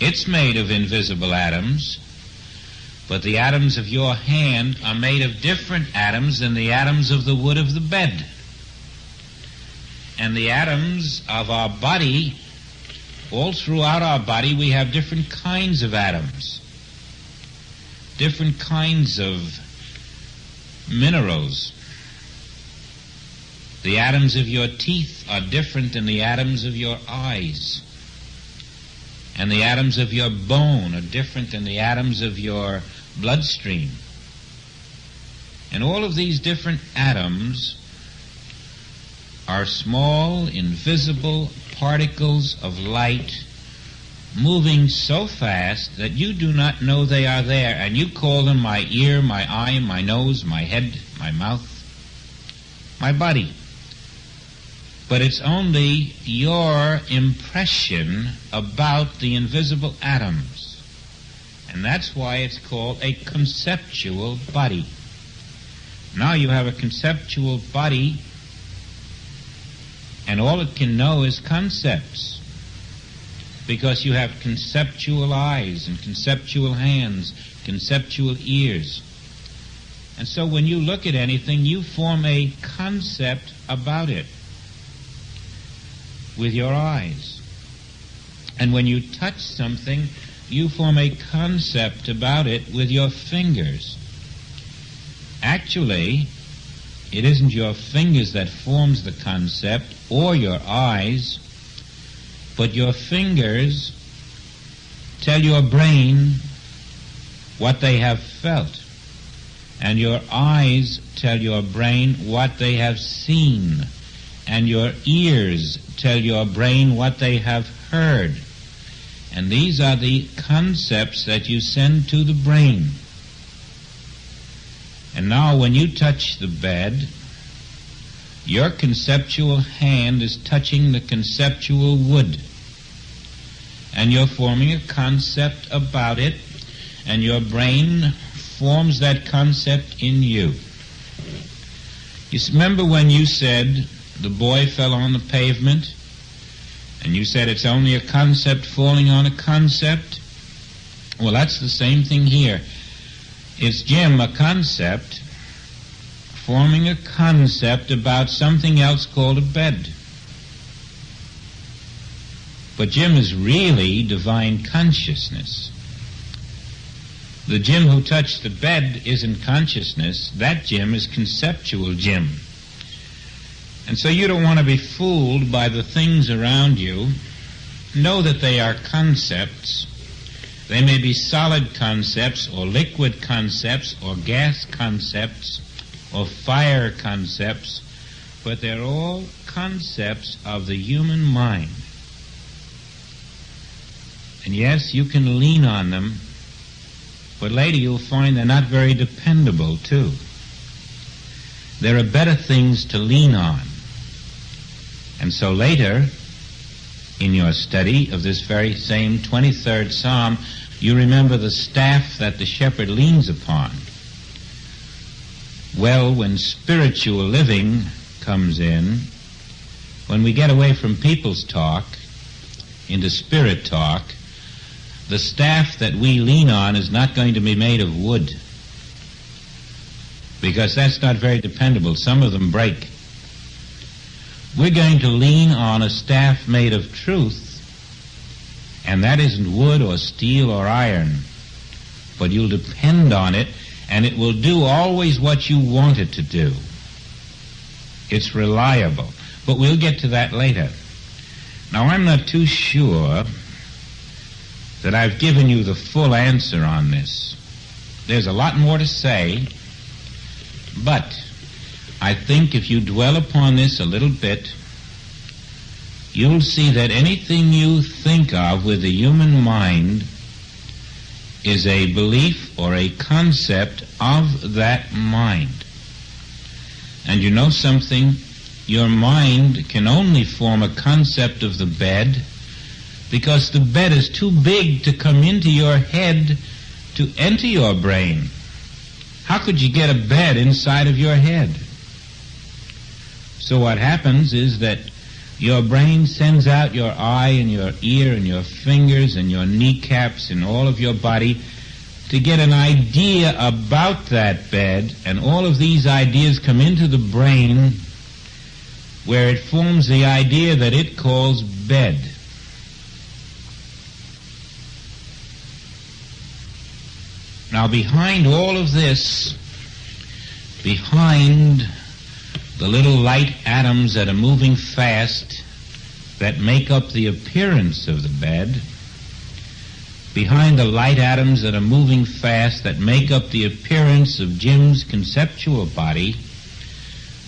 It's made of invisible atoms, but the atoms of your hand are made of different atoms than the atoms of the wood of the bed. And the atoms of our body, all throughout our body, we have different kinds of atoms, different kinds of minerals. The atoms of your teeth are different than the atoms of your eyes. And the atoms of your bone are different than the atoms of your bloodstream. And all of these different atoms are small, invisible particles of light moving so fast that you do not know they are there, and you call them my ear, my eye, my nose, my head, my mouth, my body. But it's only your impression about the invisible atoms. And that's why it's called a conceptual body. Now you have a conceptual body, and all it can know is concepts. Because you have conceptual eyes and conceptual hands, conceptual ears. And so when you look at anything, you form a concept about it with your eyes. And when you touch something, you form a concept about it with your fingers. Actually, it isn't your fingers that forms the concept or your eyes, but your fingers tell your brain what they have felt, and your eyes tell your brain what they have seen, and your ears tell your brain what they have heard. And these are the concepts that you send to the brain. And now when you touch the bed, your conceptual hand is touching the conceptual wood. And you're forming a concept about it, and your brain forms that concept in you. You remember when you said the boy fell on the pavement, and you said it's only a concept falling on a concept? Well, that's the same thing here. It's Jim, a concept, forming a concept about something else called a bed. But Jim is really divine consciousness. The Jim who touched the bed isn't consciousness. That Jim is conceptual Jim. And so you don't want to be fooled by the things around you. Know that they are concepts. They may be solid concepts or liquid concepts or gas concepts or fire concepts, but they're all concepts of the human mind. And yes, you can lean on them, but later you'll find they're not very dependable, too. There are better things to lean on. And so later, in your study of this very same 23rd Psalm, you remember the staff that the shepherd leans upon. Well, when spiritual living comes in, when we get away from people's talk into spirit talk, the staff that we lean on is not going to be made of wood, because that's not very dependable. Some of them break. We're going to lean on a staff made of truth, and that isn't wood or steel or iron, but you'll depend on it, and it will do always what you want it to do. It's reliable, but we'll get to that later. Now, I'm not too sure that I've given you the full answer on this. There's a lot more to say, but I think if you dwell upon this a little bit, you'll see that anything you think of with the human mind is a belief or a concept of that mind. And you know something? Your mind can only form a concept of the bed because the bed is too big to come into your head to enter your brain. How could you get a bed inside of your head? So what happens is that your brain sends out your eye and your ear and your fingers and your kneecaps and all of your body to get an idea about that bed, and all of these ideas come into the brain where it forms the idea that it calls bed. Now, behind all of this, behind the little light atoms that are moving fast that make up the appearance of the bed, behind the light atoms that are moving fast that make up the appearance of Jim's conceptual body,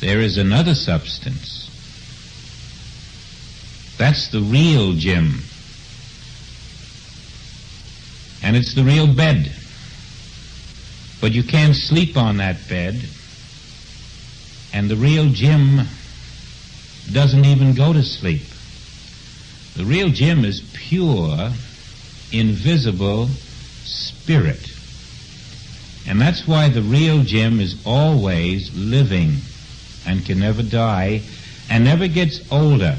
there is another substance. That's the real Jim. And it's the real bed. But you can't sleep on that bed, and the real Jim doesn't even go to sleep. The real Jim is pure, invisible spirit. And that's why the real Jim is always living and can never die and never gets older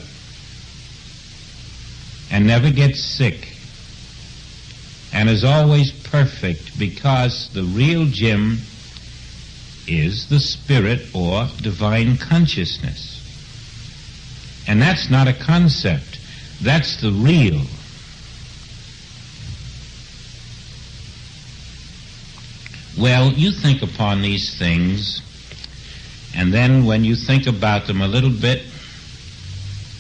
and never gets sick and is always perfect, because the real Jim is the spirit or divine consciousness. And that's not a concept. That's the real. Well, you think upon these things, and then when you think about them a little bit,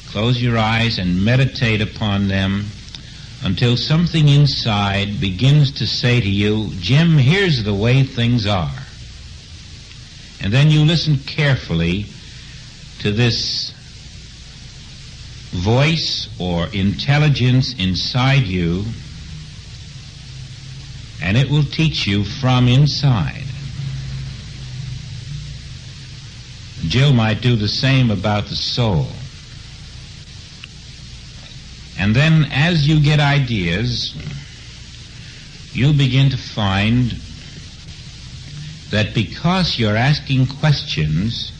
close your eyes and meditate upon them until something inside begins to say to you, Jim, here's the way things are. And then you listen carefully to this voice or intelligence inside you, and it will teach you from inside. Jill might do the same about the soul. And then as you get ideas, you'll begin to find that because you're asking questions,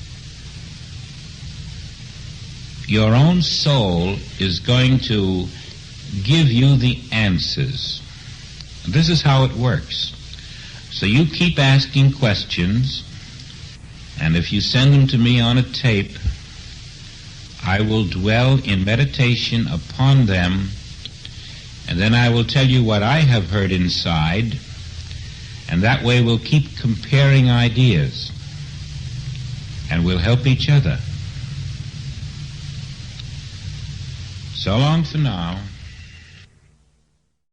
your own soul is going to give you the answers. This is how it works. So you keep asking questions, and if you send them to me on a tape, I will dwell in meditation upon them, and then I will tell you what I have heard inside, and that way we'll keep comparing ideas, and we'll help each other. So long for now.